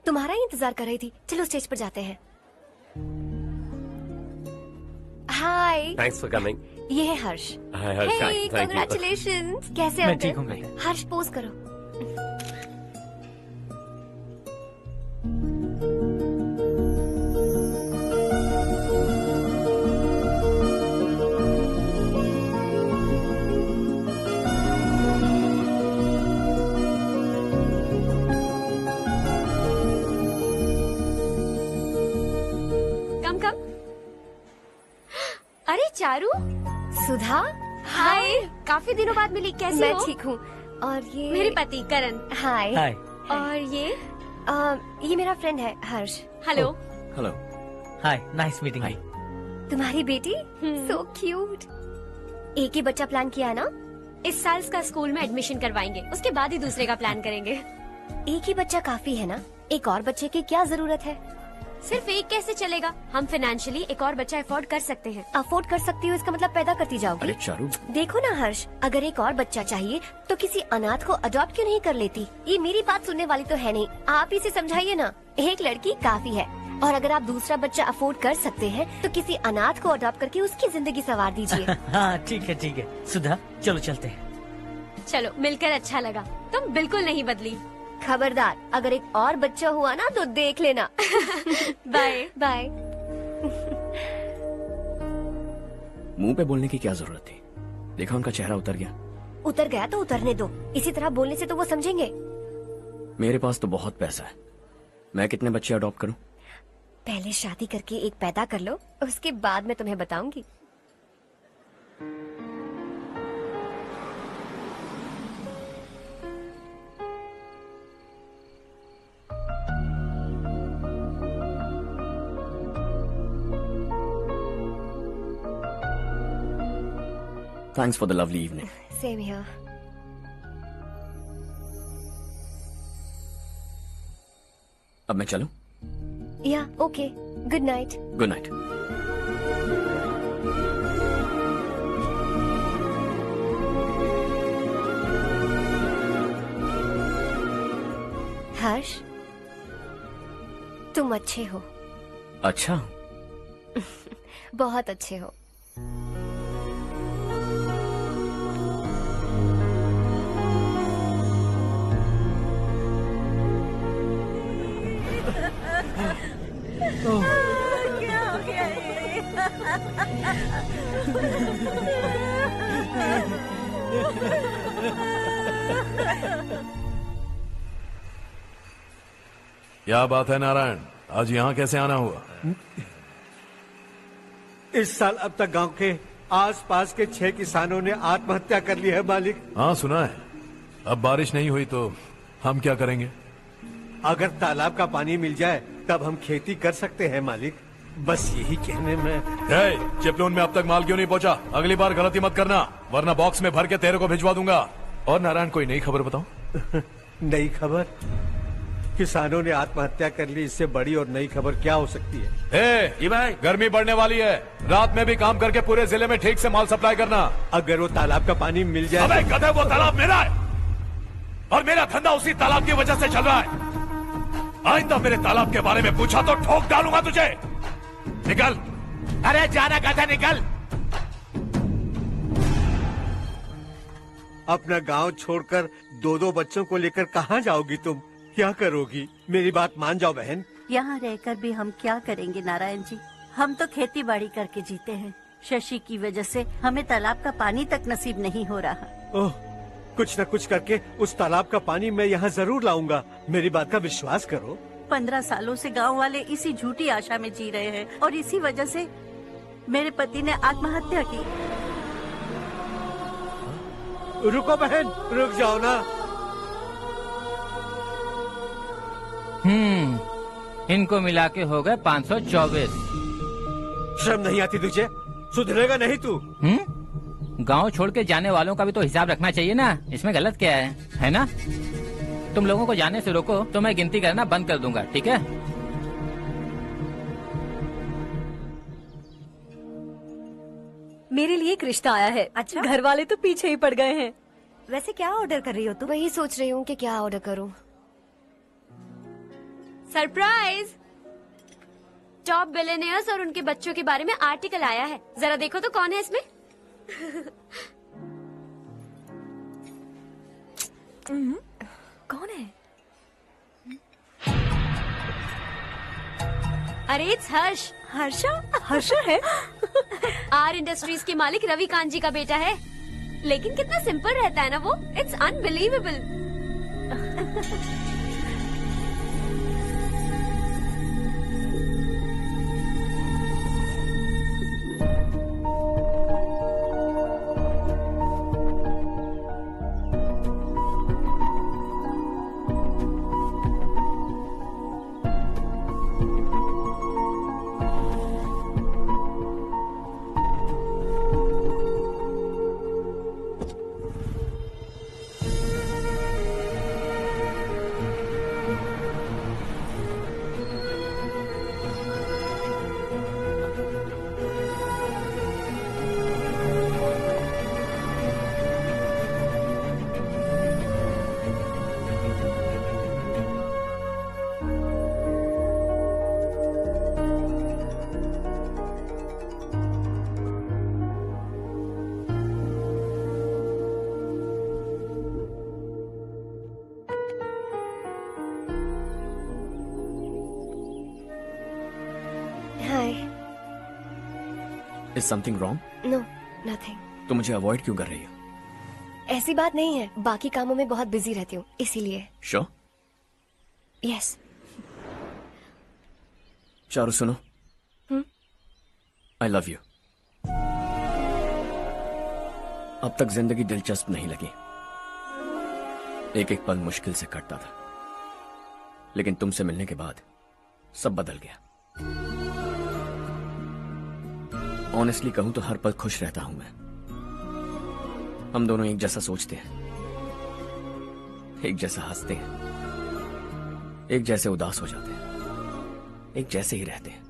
तुम्हारा ही इंतजार कर रही थी। चलो स्टेज पर जाते हैं। हाय। Thanks for coming. ये है Harsh. Hi Harsh. Thank you. Congratulations. कैसे हो? मैं ठीक हूँ बेटा। हर्ष पोज करो। अरे चारू। सुधा। हाय। काफी दिनों बाद मिली, कैसी मैं हो? ठीक हूँ। और ये मेरे पति करण। हाय। हाय। और ये मेरा फ्रेंड है Harsh. Hello. Hello. Hi, nice meeting you. तुम्हारी बेटी सो क्यूट। एक ही बच्चा प्लान किया है ना? इस साल इसका स्कूल में एडमिशन करवाएंगे, उसके बाद ही दूसरे का प्लान करेंगे। एक ही बच्चा काफी है ना? एक और बच्चे की क्या जरूरत है? सिर्फ एक कैसे चलेगा? हम फाइनेंशियली एक और बच्चा अफोर्ड कर सकते हैं। अफोर्ड कर सकती हो इसका मतलब पैदा करती जाओगी? अरे चारू। देखो ना हर्ष, अगर एक और बच्चा चाहिए तो किसी अनाथ को अडॉप्ट क्यों नहीं कर लेती? ये मेरी बात सुनने वाली तो है नहीं, आप ही से समझाइए ना। एक लड़की काफी है, और अगर आप दूसरा बच्चा अफोर्ड कर सकते हैं तो किसी अनाथ को अडॉप्ट करके उसकी जिंदगी संवार दीजिए। हाँ ठीक है ठीक है। सुधा चलो चलते हैं। चलो, मिलकर अच्छा लगा। तुम बिल्कुल नहीं बदली। खबरदार, अगर एक और बच्चा हुआ ना तो देख लेना। Bye bye. मुंह पे बोलने की क्या जरूरत थी? देखा उनका चेहरा उतर गया। उतर गया तो उतरने दो, इसी तरह बोलने से तो वो समझेंगे। मेरे पास तो बहुत पैसा है, मैं कितने बच्चे अडॉप्ट करूं? पहले शादी करके एक पैदा कर लो, उसके बाद मैं तुम्हें बताऊंगी। Thanks for the lovely evening. Same here. अब मैं चलूं? Yeah, okay. Good night. Good night. हर्ष, तुम अच्छे हो। अच्छा। बहुत अच्छे हो। क्या हो गया ये? क्या बात है नारायण, आज यहाँ कैसे आना हुआ? इस साल अब तक गांव के आसपास के 6 किसानों ने आत्महत्या कर ली है मालिक। हाँ सुना है। अब बारिश नहीं हुई तो हम क्या करेंगे? अगर तालाब का पानी मिल जाए तब हम खेती कर सकते हैं मालिक। बस यही कहने में। चिपलून में अब तक माल क्यों नहीं पहुंचा? अगली बार गलती मत करना, वरना बॉक्स में भर के तेरे को भिजवा दूंगा। और नारायण, कोई नई खबर बताओ। नई खबर? किसानों ने आत्महत्या कर ली, इससे बड़ी और नई खबर क्या हो सकती है? जी भाई, गर्मी बढ़ने वाली है, रात में भी काम करके पूरे जिले में ठीक से माल सप्लाई करना। अगर वो तालाब का पानी मिल जाए। अबे गधे, वो तालाब मेरा है और मेरा धंधा उसी तालाब की वजह से चल रहा है। आइंदा मेरे तालाब के बारे में पूछा तो ठोक डालूंगा तुझे। निकल। अरे जाना गधा, निकल। अपना गांव छोड़कर 2-2 बच्चों को लेकर कहाँ जाओगी तुम? क्या करोगी? मेरी बात मान जाओ बहन। यहाँ रहकर भी हम क्या करेंगे नारायण जी? हम तो खेती बाड़ी करके जीते हैं। शशि की वजह से हमें तालाब का पानी तक नसीब नहीं हो रहा। ओह, कुछ न कुछ करके उस तालाब का पानी मैं यहाँ जरूर लाऊंगा। मेरी बात का विश्वास करो। 15 सालों से गांव वाले इसी झूठी आशा में जी रहे हैं और इसी वजह से मेरे पति ने आत्महत्या की। रुको बहन, रुक जाओ ना। इनको मिला के हो गए 524। शर्म नहीं आती तुझे? सुधरेगा नहीं तू? गांव छोड़ के जाने वालों का भी तो हिसाब रखना चाहिए ना। इसमें गलत क्या है ना? तुम लोगों को जाने से रोको तो मैं गिनती करना बंद कर दूंगा, ठीक है? मेरे लिए एक रिश्ता आया है। अच्छा? घर वाले तो पीछे ही पड़ गए हैं। वैसे क्या ऑर्डर कर रही हो तुम? वही सोच रही हूँ कि क्या ऑर्डर करूँ। सरप्राइज! टॉप बिलियनियर्स और उनके बच्चों के बारे में आर्टिकल आया है। जरा देखो तो कौन है इसमें। कौन है? अरे इट्स हर्ष। हर्षा है? आर इंडस्ट्रीज के मालिक रवि कांत जी का बेटा है। लेकिन कितना सिंपल रहता है ना वो। It's unbelievable. Is something wrong? No, nothing. तो मुझे अवॉइड क्यों कर रही हो? ऐसी बात नहीं है, बाकी कामों में बहुत बिजी रहती हूँ इसीलिए। Sure? Yes. चारू सुनो। I love you. अब तक जिंदगी दिलचस्प नहीं लगी। एक एक पल मुश्किल से कटता था, लेकिन तुमसे मिलने के बाद सब बदल गया। ऑनेस्टली कहूं तो हर पल खुश रहता हूं मैं। हम दोनों एक जैसा सोचते हैं, एक जैसा हंसते हैं, एक जैसे उदास हो जाते हैं, एक जैसे ही रहते हैं।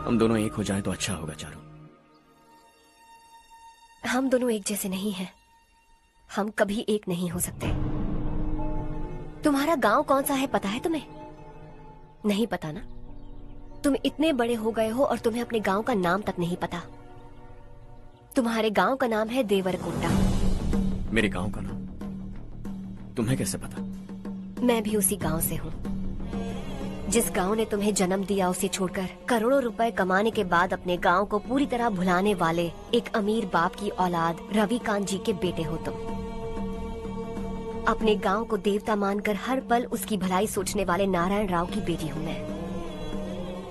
हम दोनों एक हो जाएं तो अच्छा होगा चारू। हम दोनों एक जैसे नहीं हैं। हम कभी एक नहीं हो सकते। तुम्हारा गांव कौन सा है पता है तुम्हें? नहीं पता ना? तुम इतने बड़े हो गए हो और तुम्हें अपने गांव का नाम तक नहीं पता। तुम्हारे गांव का नाम है देवरकोटा। मेरे गांव का नाम तुम्हें कैसे पता? मैं भी उसी गांव से हूँ। जिस गांव ने तुम्हें जन्म दिया उसे छोड़कर करोड़ों रुपए कमाने के बाद अपने गांव को पूरी तरह भुलाने वाले एक अमीर बाप की औलाद रवि कांत जी के बेटे हो तुम। अपने गांव को देवता मानकर हर पल उसकी भलाई सोचने वाले नारायण राव की बेटी हूँ मैं।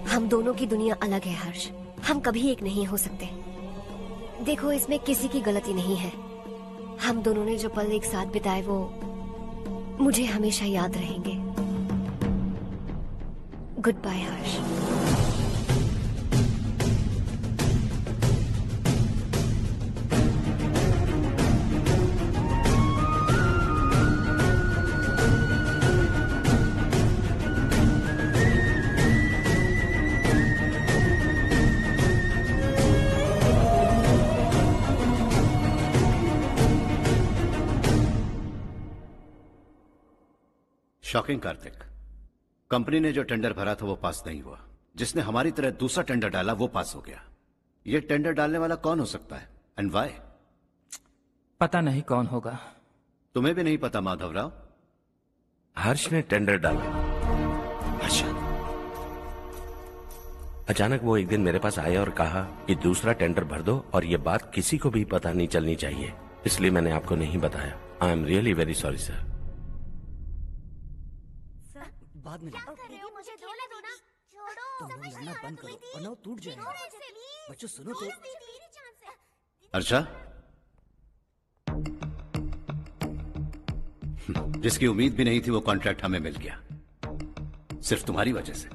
हम दोनों की दुनिया अलग है हर्ष, हम कभी एक नहीं हो सकते। देखो, इसमें किसी की गलती नहीं है। हम दोनों ने जो पल एक साथ बिताए वो मुझे हमेशा याद रहेंगे। गुड बाय हर्ष। शॉकिंग कार्तिक, कंपनी ने जो टेंडर भरा था वो पास नहीं हुआ। जिसने हमारी तरह दूसरा टेंडर डाला वो पास हो गया। ये टेंडर डालने वाला कौन हो सकता है एंड व्हाई? पता नहीं कौन होगा। तुम्हें भी नहीं पता माधवराव? हर्ष ने टेंडर डाला। अच्छा। अचानक वो एक दिन मेरे पास आया और कहा कि दूसरा टेंडर भर दो और ये बात किसी को भी पता नहीं चलनी चाहिए, इसलिए मैंने आपको नहीं बताया। I am really very sorry sir. बाद में मुझे धोने दो ना। तुम लोग लड़ना बंद करो वरना वो टूट जाएगा। बच्चों सुनो तो। अर्षा, जिसकी उम्मीद भी नहीं थी वो कॉन्ट्रैक्ट हमें मिल गया, सिर्फ तुम्हारी वजह से।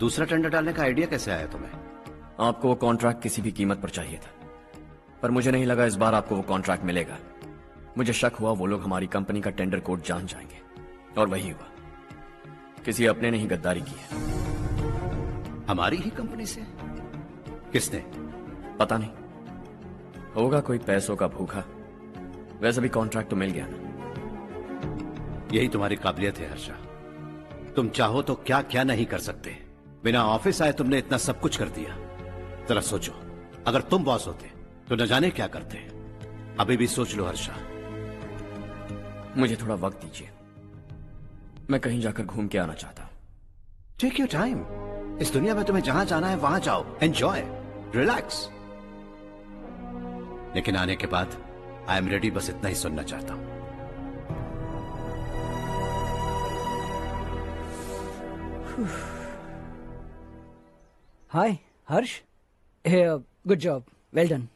दूसरा टेंडर डालने का आइडिया कैसे आया तुम्हें? आपको वो कॉन्ट्रैक्ट किसी भी कीमत पर चाहिए था, पर मुझे नहीं लगा इस बार आपको वो कॉन्ट्रैक्ट मिलेगा। मुझे शक हुआ वो लोग हमारी कंपनी का टेंडर कोड जान जाएंगे, और वही हुआ। किसी अपने ने ही गद्दारी की है। हमारी ही कंपनी से? किसने? पता नहीं, होगा कोई पैसों का भूखा। वैसे भी कॉन्ट्रैक्ट तो मिल गया ना। यही तुम्हारी काबिलियत है हर्षा, तुम चाहो तो क्या क्या नहीं कर सकते। बिना ऑफिस आए तुमने इतना सब कुछ कर दिया। जरा सोचो, अगर तुम बॉस होते तो न जाने क्या करते। अभी भी सोच लो हर्षा। मुझे थोड़ा वक्त दीजिए, मैं कहीं जाकर घूम के आना चाहता हूं। Take your time. इस दुनिया में तुम्हें जहां जाना है वहां जाओ, एंजॉय, रिलैक्स। लेकिन आने के बाद आई एम रेडी, बस इतना ही सुनना चाहता हूं। हाय हर्ष, गुड जॉब, वेल डन।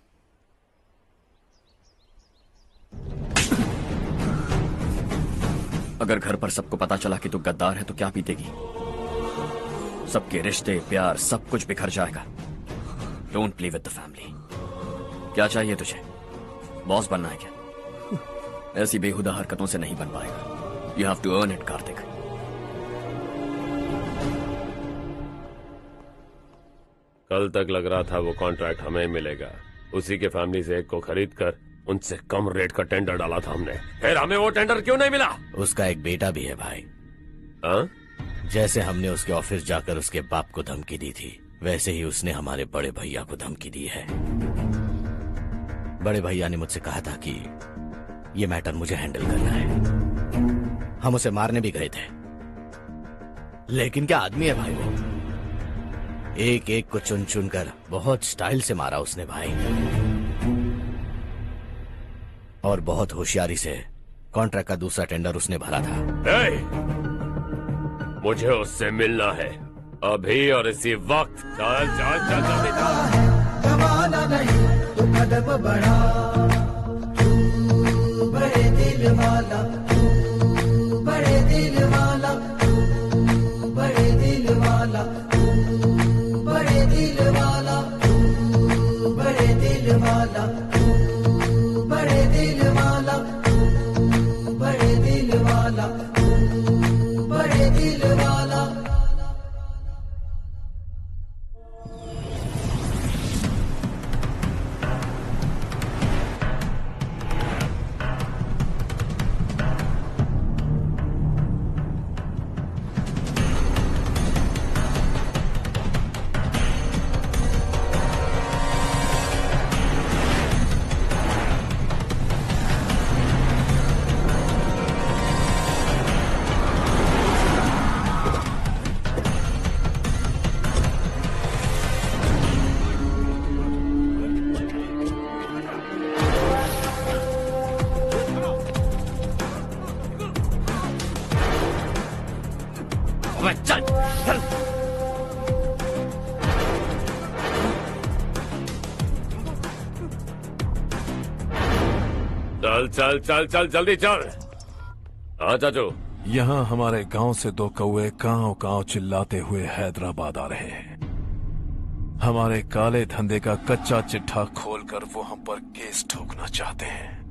अगर घर पर सबको पता चला कि तू गद्दार है तो क्या बीतेगी? सबके रिश्ते, प्यार, सब कुछ बिखर जाएगा। Don't play with the family. क्या चाहिए तुझे? बॉस बनना है क्या? ऐसी बेहुदा हरकतों से नहीं बन पाएगा। You have to earn it Kartik. कल तक लग रहा था वो कॉन्ट्रैक्ट हमें मिलेगा। उसी के फैमिली से एक को खरीद कर उनसे कम रेट का टेंडर डाला था हमने, फिर हमें वो टेंडर क्यों नहीं मिला? उसका एक बेटा भी है भाई। हाँ? जैसे हमने उसके ऑफिस जाकर उसके बाप को धमकी दी थी, वैसे ही उसने हमारे बड़े भैया को धमकी दी है। बड़े भैया ने मुझसे कहा था कि ये मैटर मुझे हैंडल करना है। हम उसे मारने भी गए थे, लेकिन क्या आदमी है भाई वो। एक एक को चुन चुन कर बहुत स्टाइल से मारा उसने भाई, और बहुत होशियारी से कॉन्ट्रैक्ट का दूसरा टेंडर उसने भरा था। मुझे उससे मिलना है अभी और इसी वक्त। चल चल चल जल्दी चल। जमाना नहीं तो कदम बढ़ा, तू बड़े दिल वाला, तू बड़े दिल वाला, तू बड़े दिल वाला, तू बड़े दिल वाला, तू बड़े दिल वाला, तू बड़े दिल वाला, तू बड़े दिल वाला, तू बड़े दिल वाला। अबे चल चल। चल चल चल चल जल्दी चल। हाँ चाचू। यहाँ हमारे गांव से 2 कौवे कांव चिल्लाते हुए हैदराबाद आ रहे हैं। हमारे काले धंधे का कच्चा चिट्ठा खोलकर वो हम पर केस ठोकना चाहते हैं।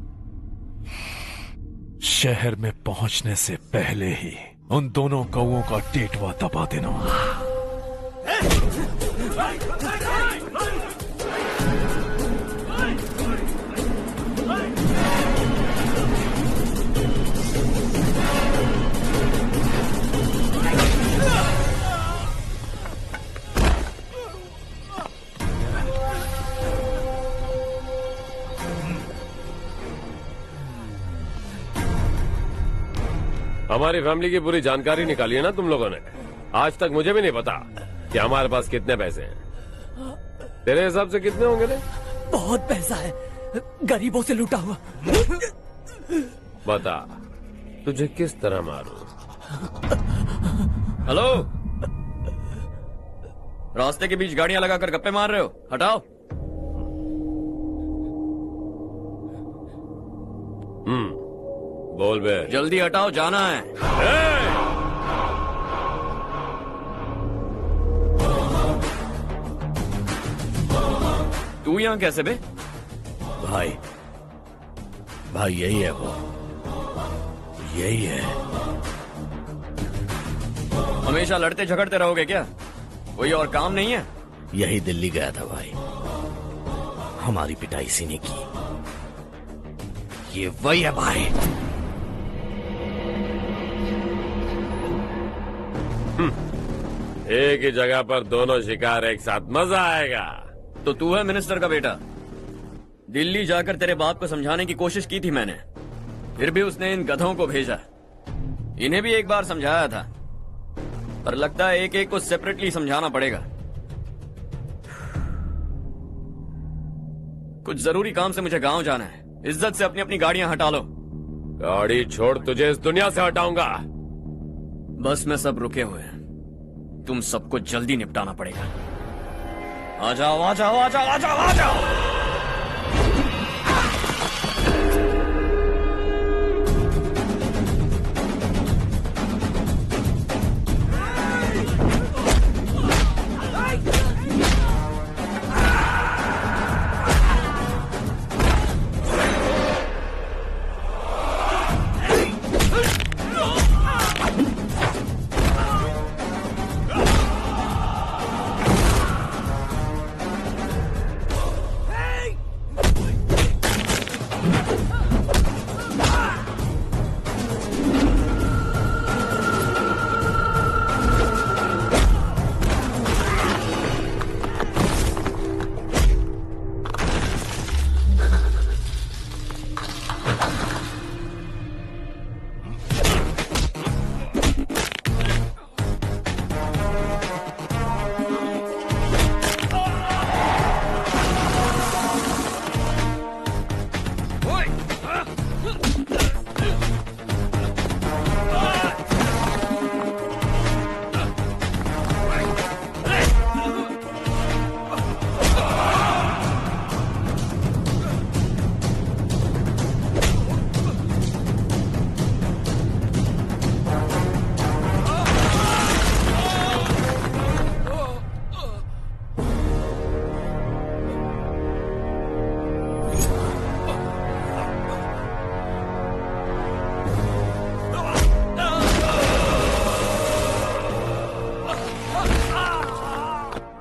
शहर में पहुंचने से पहले ही उन दोनों कौवों का टेटवा दबा देना। हमारी फैमिली की पूरी जानकारी निकाली है ना तुम लोगों ने। आज तक मुझे भी नहीं पता कि हमारे पास कितने पैसे हैं। तेरे हिसाब से कितने होंगे रे? बहुत पैसा है, गरीबों से लूटा हुआ। बता तुझे किस तरह मारूं? हेलो, रास्ते के बीच गाड़ियां लगाकर गप्पे मार रहे हो? हटाओ। बोल बे। जल्दी हटाओ, जाना है। तू यहाँ कैसे बे? भाई यही है वो, यही है। हमेशा लड़ते झगड़ते रहोगे क्या? कोई और काम नहीं है? यही दिल्ली गया था भाई, हमारी पिटाई इसी ने की। ये वही है भाई। एक ही जगह पर दोनों शिकार एक साथ, मजा आएगा। तो तू है मिनिस्टर का बेटा? दिल्ली जाकर तेरे बाप को समझाने की कोशिश की थी मैंने, फिर भी उसने इन गधों को भेजा। इन्हें भी एक बार समझाया था, पर लगता है एक एक को सेपरेटली समझाना पड़ेगा। कुछ जरूरी काम से मुझे गांव जाना है। इज्जत से अपनी अपनी गाड़ियां हटा लो। गाड़ी छोड़, तुझे इस दुनिया से हटाऊंगा। बस में सब रुके हुए हैं, तुम सबको जल्दी निपटाना पड़ेगा। आ जाओ आ जाओ आ जाओ आ जाओ आ जाओ।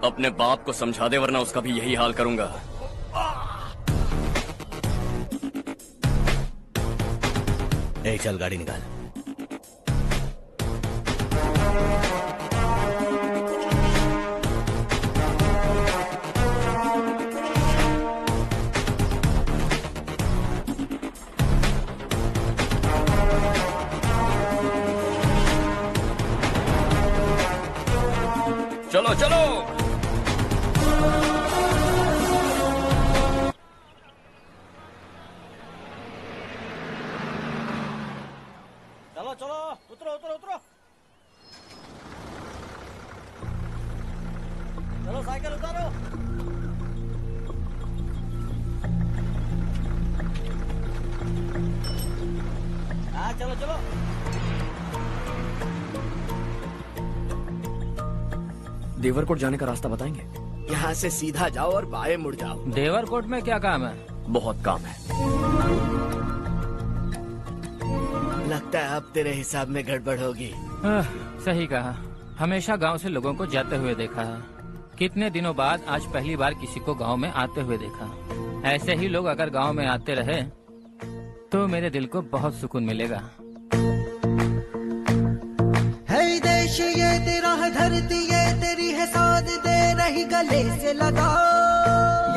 अपने बाप को समझा दे, वरना उसका भी यही हाल करूंगा। ए, चल गाड़ी निकाल। चलो चलो। चलो चलो, उतरो उतरो उतरो। चलो साइकिल उतारो। हाँ चलो चलो। देवरकोट जाने का रास्ता बताएंगे? यहाँ से सीधा जाओ और बाएं मुड़ जाओ। देवरकोट में क्या काम है? बहुत काम है। लगता है अब तेरे हिसाब में गड़बड़ होगी। सही कहा। हमेशा गांव से लोगों को जाते हुए देखा है। कितने दिनों बाद आज पहली बार किसी को गांव में आते हुए देखा। ऐसे ही लोग अगर गांव में आते रहे तो मेरे दिल को बहुत सुकून मिलेगा। है देश ये तेरा है, धरती ये तेरी है, साथ दे रही गले से लगा।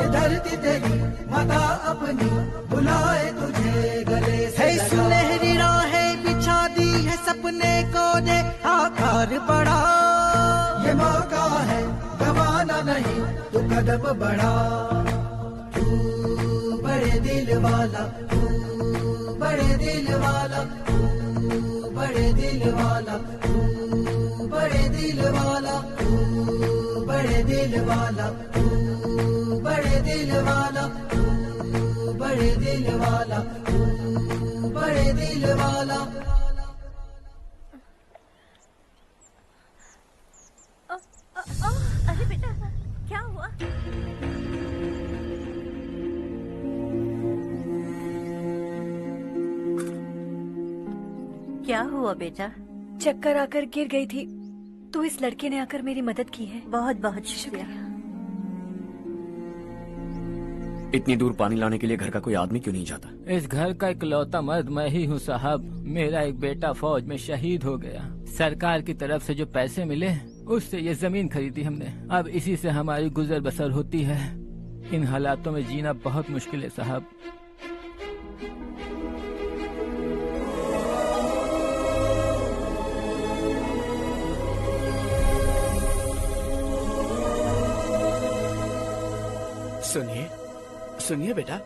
ये धरती तेरी माता अपनी बुलाए तुझे गले से लगा। सुनहरी राहें बिछा दी है, सपने को दे आकार बढ़ा। ये मौका है गवाना नहीं, तू कदम बढ़ा। तू बड़े दिल वाला, तू बड़े दिल वाला, तू बड़े दिल वाला, तू बड़े दिल वाला, तू बड़े दिल वाला, तू बड़े दिल वाला, तू बड़े दिल वाला, तू बड़े दिल वाला। अरे बेटा क्या हुआ? क्या हुआ बेटा? चक्कर आकर गिर गई थी तो इस लड़के ने आकर मेरी मदद की है। बहुत बहुत शुक्रिया। इतनी दूर पानी लाने के लिए घर का कोई आदमी क्यों नहीं जाता? इस घर का इकलौता मर्द मैं ही हूँ साहब। मेरा एक बेटा फौज में शहीद हो गया। सरकार की तरफ से जो पैसे मिले उससे ये जमीन खरीदी हमने। अब इसी से हमारी गुजर बसर होती है। इन हालातों में जीना बहुत मुश्किल है साहब। सुनिए सुनिए बेटा,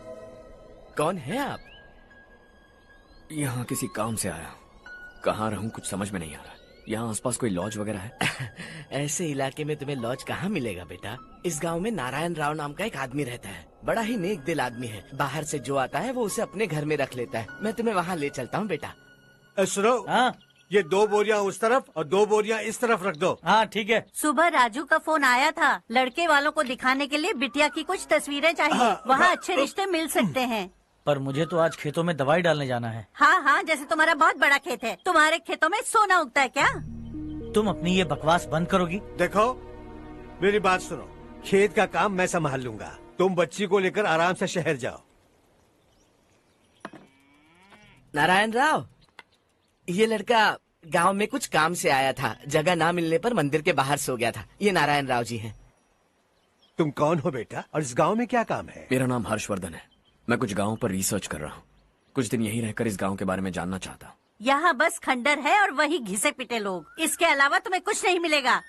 कौन है आप? यहाँ किसी काम से आया। कहाँ रहूं कुछ समझ में नहीं आ रहा। यहाँ आसपास कोई लॉज वगैरह है? ऐसे इलाके में तुम्हें लॉज कहाँ मिलेगा बेटा। इस गांव में नारायण राव नाम का एक आदमी रहता है। बड़ा ही नेक दिल आदमी है। बाहर से जो आता है वो उसे अपने घर में रख लेता है। मैं तुम्हें वहाँ ले चलता हूँ बेटा। सुनो, ये 2 बोरियां उस तरफ और 2 बोरियां इस तरफ रख दो। हाँ ठीक है। सुबह राजू का फोन आया था। लड़के वालों को दिखाने के लिए बिटिया की कुछ तस्वीरें चाहिए। वहाँ अच्छे रिश्ते मिल सकते हैं। पर मुझे तो आज खेतों में दवाई डालने जाना है। हाँ हाँ, जैसे तुम्हारा बहुत बड़ा खेत है। तुम्हारे खेतों में सोना उगता है क्या? तुम अपनी ये बकवास बंद करोगी? देखो मेरी बात सुनो, खेत का काम मैं संभाल लूंगा। तुम बच्ची को लेकर आराम से शहर जाओ। नारायण राव, ये लड़का गांव में कुछ काम से आया था। जगह ना मिलने पर मंदिर के बाहर सो गया था। ये नारायण राव जी हैं। तुम कौन हो बेटा और इस गांव में क्या काम है? मेरा नाम हर्षवर्धन है। मैं कुछ गाँव पर रिसर्च कर रहा हूँ। कुछ दिन यहीं रहकर इस गाँव के बारे में जानना चाहता हूँ। यहाँ बस खंडर है और वही घिसे पिटे लोग। इसके अलावा तुम्हें कुछ नहीं मिलेगा।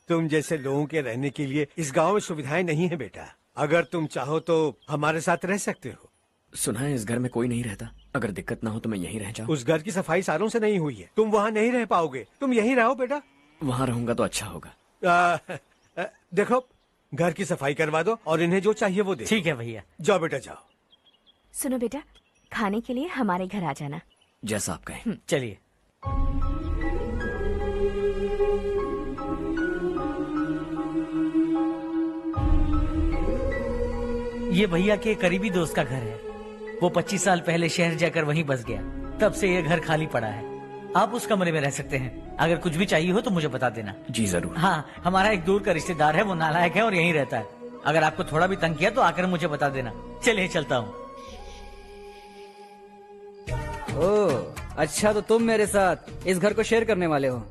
तुम जैसे लोगों के रहने के लिए इस गांव में सुविधाएं नहीं है बेटा। अगर तुम चाहो तो हमारे साथ रह सकते हो। सुना है इस घर में कोई नहीं रहता। अगर दिक्कत ना हो तो मैं यहीं रह जाऊँ। उस घर की सफाई सालों से नहीं हुई है। तुम वहाँ नहीं रह पाओगे। तुम यहीं रहो बेटा। वहाँ रहूंगा तो अच्छा होगा। देखो, घर की सफाई करवा दो और इन्हें जो चाहिए वो दे। ठीक है भैया। जाओ बेटा जाओ। सुनो बेटा, खाने के लिए हमारे घर आ जाना। जैसा आप कहें। चलिए। ये भैया के करीबी दोस्त का घर है। वो 25 साल पहले शहर जाकर वहीं बस गया। तब से ये घर खाली पड़ा है। आप उस कमरे में रह सकते हैं। अगर कुछ भी चाहिए हो तो मुझे बता देना। जी जरूर। हाँ, हमारा एक दूर का रिश्तेदार है। वो नालायक है और यहीं रहता है। अगर आपको थोड़ा भी तंग किया तो आकर मुझे बता देना। चलिए चलता हूँ। ओह, अच्छा तो तुम मेरे साथ इस घर को शेयर करने वाले हो।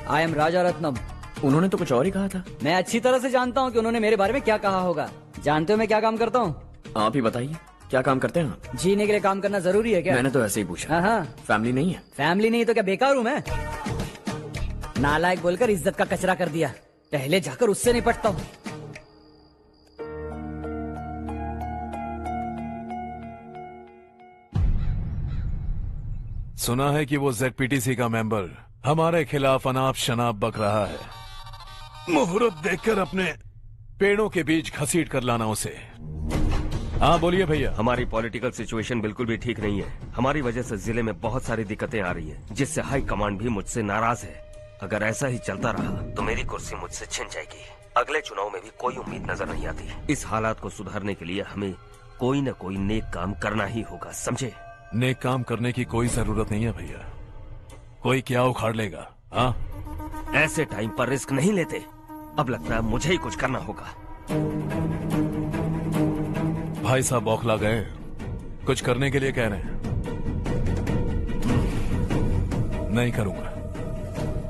आई एम राजा रत्नम। उन्होंने तो कुछ और ही कहा था। मैं अच्छी तरह से जानता हूँ कि उन्होंने मेरे बारे में क्या कहा होगा। जानते हो मैं क्या काम करता हूँ? आप ही बताइए, क्या काम करते हैं आप? जीने के लिए काम करना जरूरी है क्या? मैंने तो ऐसे ही पूछा। हाँ। फैमिली नहीं है? फैमिली नहीं तो क्या बेकार हूँ मैं? नालायक बोलकर इज्जत का कचरा कर दिया। पहले जाकर उससे निपटता हूँ। सुना है कि वो ZPTC का मेंबर हमारे खिलाफ अनाप शनाप बक रहा है। मुहूर्त देखकर अपने पेड़ों के बीच घसीट कर लाना उसे। हाँ बोलिए भैया। हमारी पॉलिटिकल सिचुएशन बिल्कुल भी ठीक नहीं है। हमारी वजह से जिले में बहुत सारी दिक्कतें आ रही हैं, जिससे हाई कमांड भी मुझसे नाराज है। अगर ऐसा ही चलता रहा तो मेरी कुर्सी मुझसे छिन जाएगी। अगले चुनाव में भी कोई उम्मीद नजर नहीं आती। इस हालात को सुधारने के लिए हमें कोई न कोई नेक काम करना ही होगा, समझे? नेक काम करने की कोई जरूरत नहीं है भैया। कोई क्या उखाड़ लेगा? हाँ, ऐसे टाइम पर रिस्क नहीं लेते। अब लगता है मुझे ही कुछ करना होगा। भाई साहब बौखला गए, कुछ करने के लिए कह रहे हैं। नहीं करूंगा,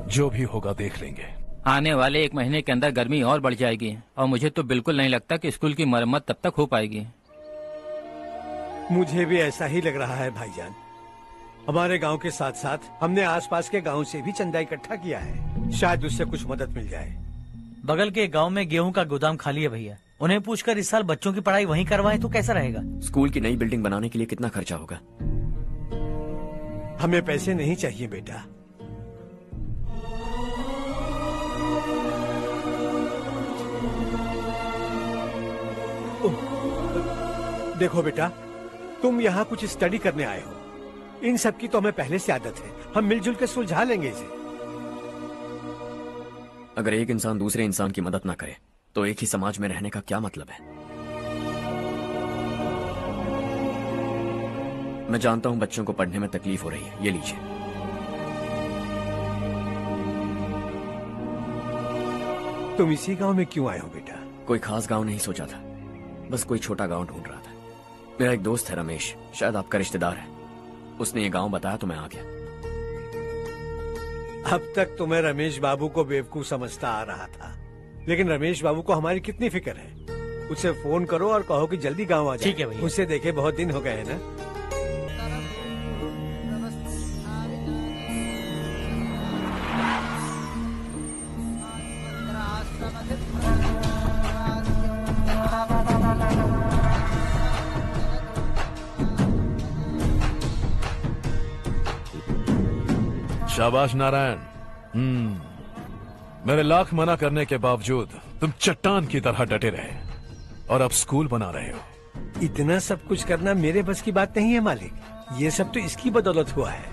जो भी होगा देख लेंगे। आने वाले 1 महीने के अंदर गर्मी और बढ़ जाएगी और मुझे तो बिल्कुल नहीं लगता कि स्कूल की मरम्मत तब तक हो पाएगी। मुझे भी ऐसा ही लग रहा है भाईजान। हमारे गांव के साथ साथ हमने आसपास के गांव से भी चंदा इकट्ठा किया है, शायद उससे कुछ मदद मिल जाए। बगल के गांव में गेहूं का गोदाम खाली है भैया, उन्हें पूछकर इस साल बच्चों की पढ़ाई वहीं करवाएं तो कैसा रहेगा? स्कूल की नई बिल्डिंग बनाने के लिए कितना खर्चा होगा? हमें पैसे नहीं चाहिए बेटा। देखो बेटा, तुम यहाँ कुछ स्टडी करने आए हो। इन सब की तो हमें पहले से आदत है, हम मिलजुल के सुलझा लेंगे इसे। अगर एक इंसान दूसरे इंसान की मदद ना करे तो एक ही समाज में रहने का क्या मतलब है? मैं जानता हूं बच्चों को पढ़ने में तकलीफ हो रही है, ये लीजिए। तुम इसी गांव में क्यों आए हो बेटा? कोई खास गांव नहीं सोचा था, बस कोई छोटा गांव ढूंढ रहा था। मेरा एक दोस्त है रमेश, शायद आपका रिश्तेदार है, उसने ये गांव बताया तो मैं आ गया। अब तक तो मैं रमेश बाबू को बेवकूफ समझता आ रहा था, लेकिन रमेश बाबू को हमारी कितनी फिक्र है। उसे फोन करो और कहो कि जल्दी गांव आ जाए। ठीक है भैया। उसे देखे बहुत दिन हो गए हैं ना। शाबाश नारायण। मेरे लाख मना करने के बावजूद तुम चट्टान की तरह डटे रहे और अब स्कूल बना रहे हो। इतना सब कुछ करना मेरे बस की बात नहीं है मालिक, ये सब तो इसकी बदौलत हुआ है।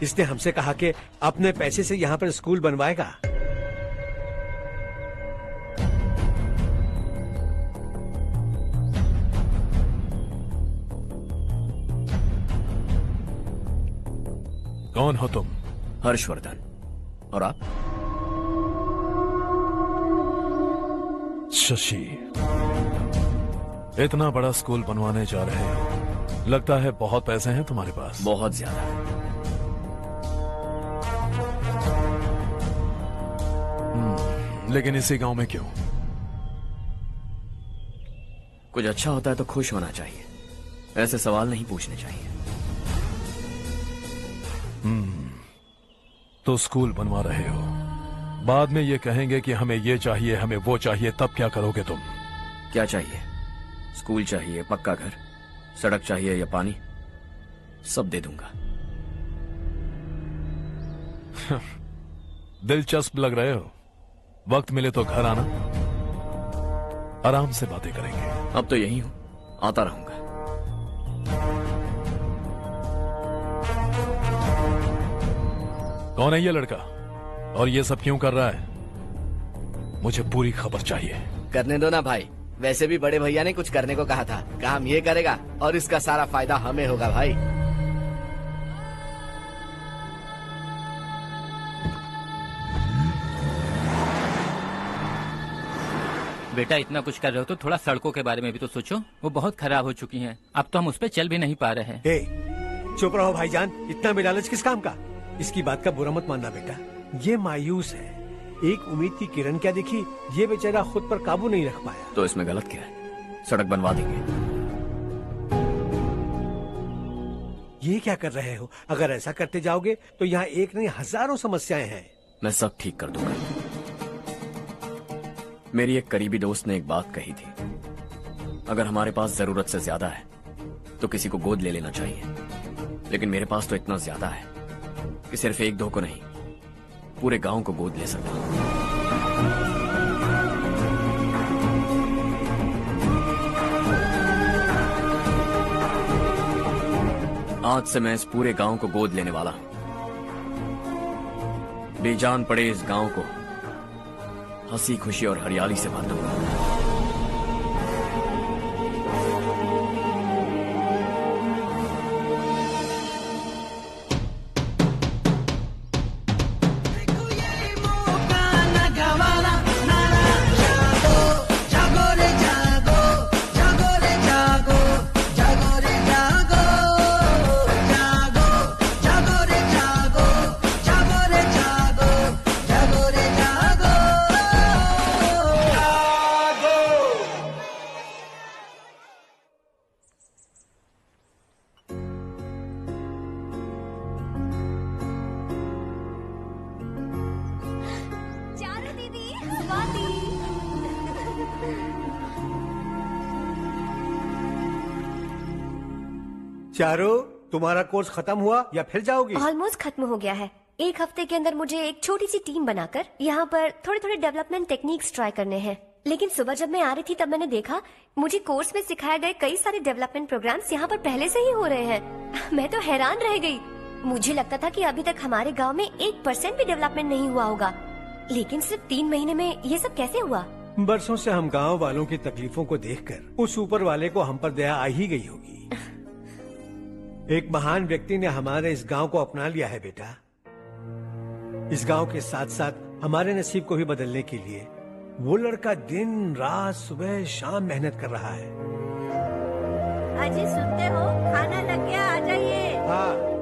इसने हमसे कहा कि अपने पैसे से यहाँ पर स्कूल बनवाएगा। कौन हो तुम? हर्षवर्धन। और आप? शशि। इतना बड़ा स्कूल बनवाने जा रहे हो, लगता है बहुत पैसे हैं तुम्हारे पास। बहुत ज्यादा। लेकिन इसी गांव में क्यों? कुछ अच्छा होता है तो खुश होना चाहिए, ऐसे सवाल नहीं पूछने चाहिए। तो स्कूल बनवा रहे हो, बाद में ये कहेंगे कि हमें ये चाहिए, हमें वो चाहिए, तब क्या करोगे तुम? क्या चाहिए? स्कूल चाहिए, पक्का घर, सड़क चाहिए या पानी, सब दे दूंगा। दिलचस्प लग रहे हो। वक्त मिले तो घर आना, आराम से बातें करेंगे। अब तो यही हूं, आता रहूंगा। कौन है ये लड़का और ये सब क्यों कर रहा है? मुझे पूरी खबर चाहिए। करने दो ना भाई, वैसे भी बड़े भैया ने कुछ करने को कहा था, काम ये करेगा और इसका सारा फायदा हमें होगा भाई। बेटा इतना कुछ कर रहे हो तो थोड़ा सड़कों के बारे में भी तो सोचो, वो बहुत खराब हो चुकी हैं। अब तो हम उस पर चल भी नहीं पा रहे हैं। चुप रहो भाईजान, इतना बेलालच किस काम का? इसकी बात का बुरा मत मानना बेटा, ये मायूस है। एक उम्मीद की किरण क्या दिखी, ये बेचारा खुद पर काबू नहीं रख पाया। तो इसमें गलत क्या है? सड़क बनवा देंगे। ये क्या कर रहे हो? अगर ऐसा करते जाओगे तो यहाँ एक नहीं हजारों समस्याएं हैं। मैं सब ठीक कर दूंगा। मेरी एक करीबी दोस्त ने एक बात कही थी, अगर हमारे पास जरूरत से ज्यादा है तो किसी को गोद ले लेना चाहिए, लेकिन मेरे पास तो इतना ज्यादा है कि सिर्फ 1-2 को नहीं, पूरे गांव को गोद ले सकता हूं। आज से मैं इस पूरे गांव को गोद लेने वाला हूं। बेजान पड़े इस गांव को हंसी खुशी और हरियाली से भर दूंगा। चारू, तुम्हारा कोर्स खत्म हुआ या फिर जाओगी? ऑलमोस्ट खत्म हो गया है। एक हफ्ते के अंदर मुझे एक छोटी सी टीम बनाकर यहाँ पर थोड़े थोड़े डेवलपमेंट टेक्निक्स ट्राई करने हैं। लेकिन सुबह जब मैं आ रही थी तब मैंने देखा मुझे कोर्स में सिखाए गए कई सारे डेवलपमेंट प्रोग्राम्स यहाँ पर पहले से ही हो रहे हैं। मैं तो हैरान रह गई। मुझे लगता था कि अभी तक हमारे गाँव में 1% भी डेवलपमेंट नहीं हुआ होगा, लेकिन सिर्फ 3 महीने में ये सब कैसे हुआ? बरसों से हम गांव वालों की तकलीफों को देखकर उस ऊपर वाले को हम पर दया आ ही गई होगी। एक महान व्यक्ति ने हमारे इस गांव को अपना लिया है बेटा। इस गांव के साथ साथ हमारे नसीब को भी बदलने के लिए वो लड़का दिन रात सुबह शाम मेहनत कर रहा है। अजी सुनते हो, खाना लग गया, आ जाइए। हाँ।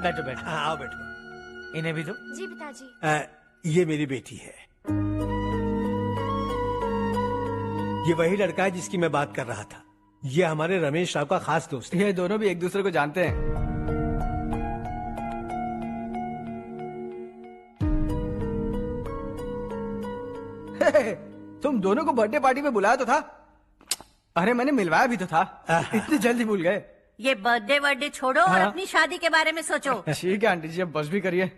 बैठो बैठो। आओ बैठो। इन्हें भी दो। जी पिताजी। ये मेरी बेटी है। ये वही लड़का है जिसकी मैं बात कर रहा था। ये हमारे रमेश राव का खास दोस्त है। ये दोनों भी एक दूसरे को जानते हैं। तुम दोनों को बर्थडे पार्टी में बुलाया तो था। अरे मैंने मिलवाया भी तो था। इतनी जल्दी भूल गए। ये बर्थडे छोड़ो और हाँ? अपनी शादी के बारे में सोचो। ठीक है आंटी जी, अब बस भी करिए।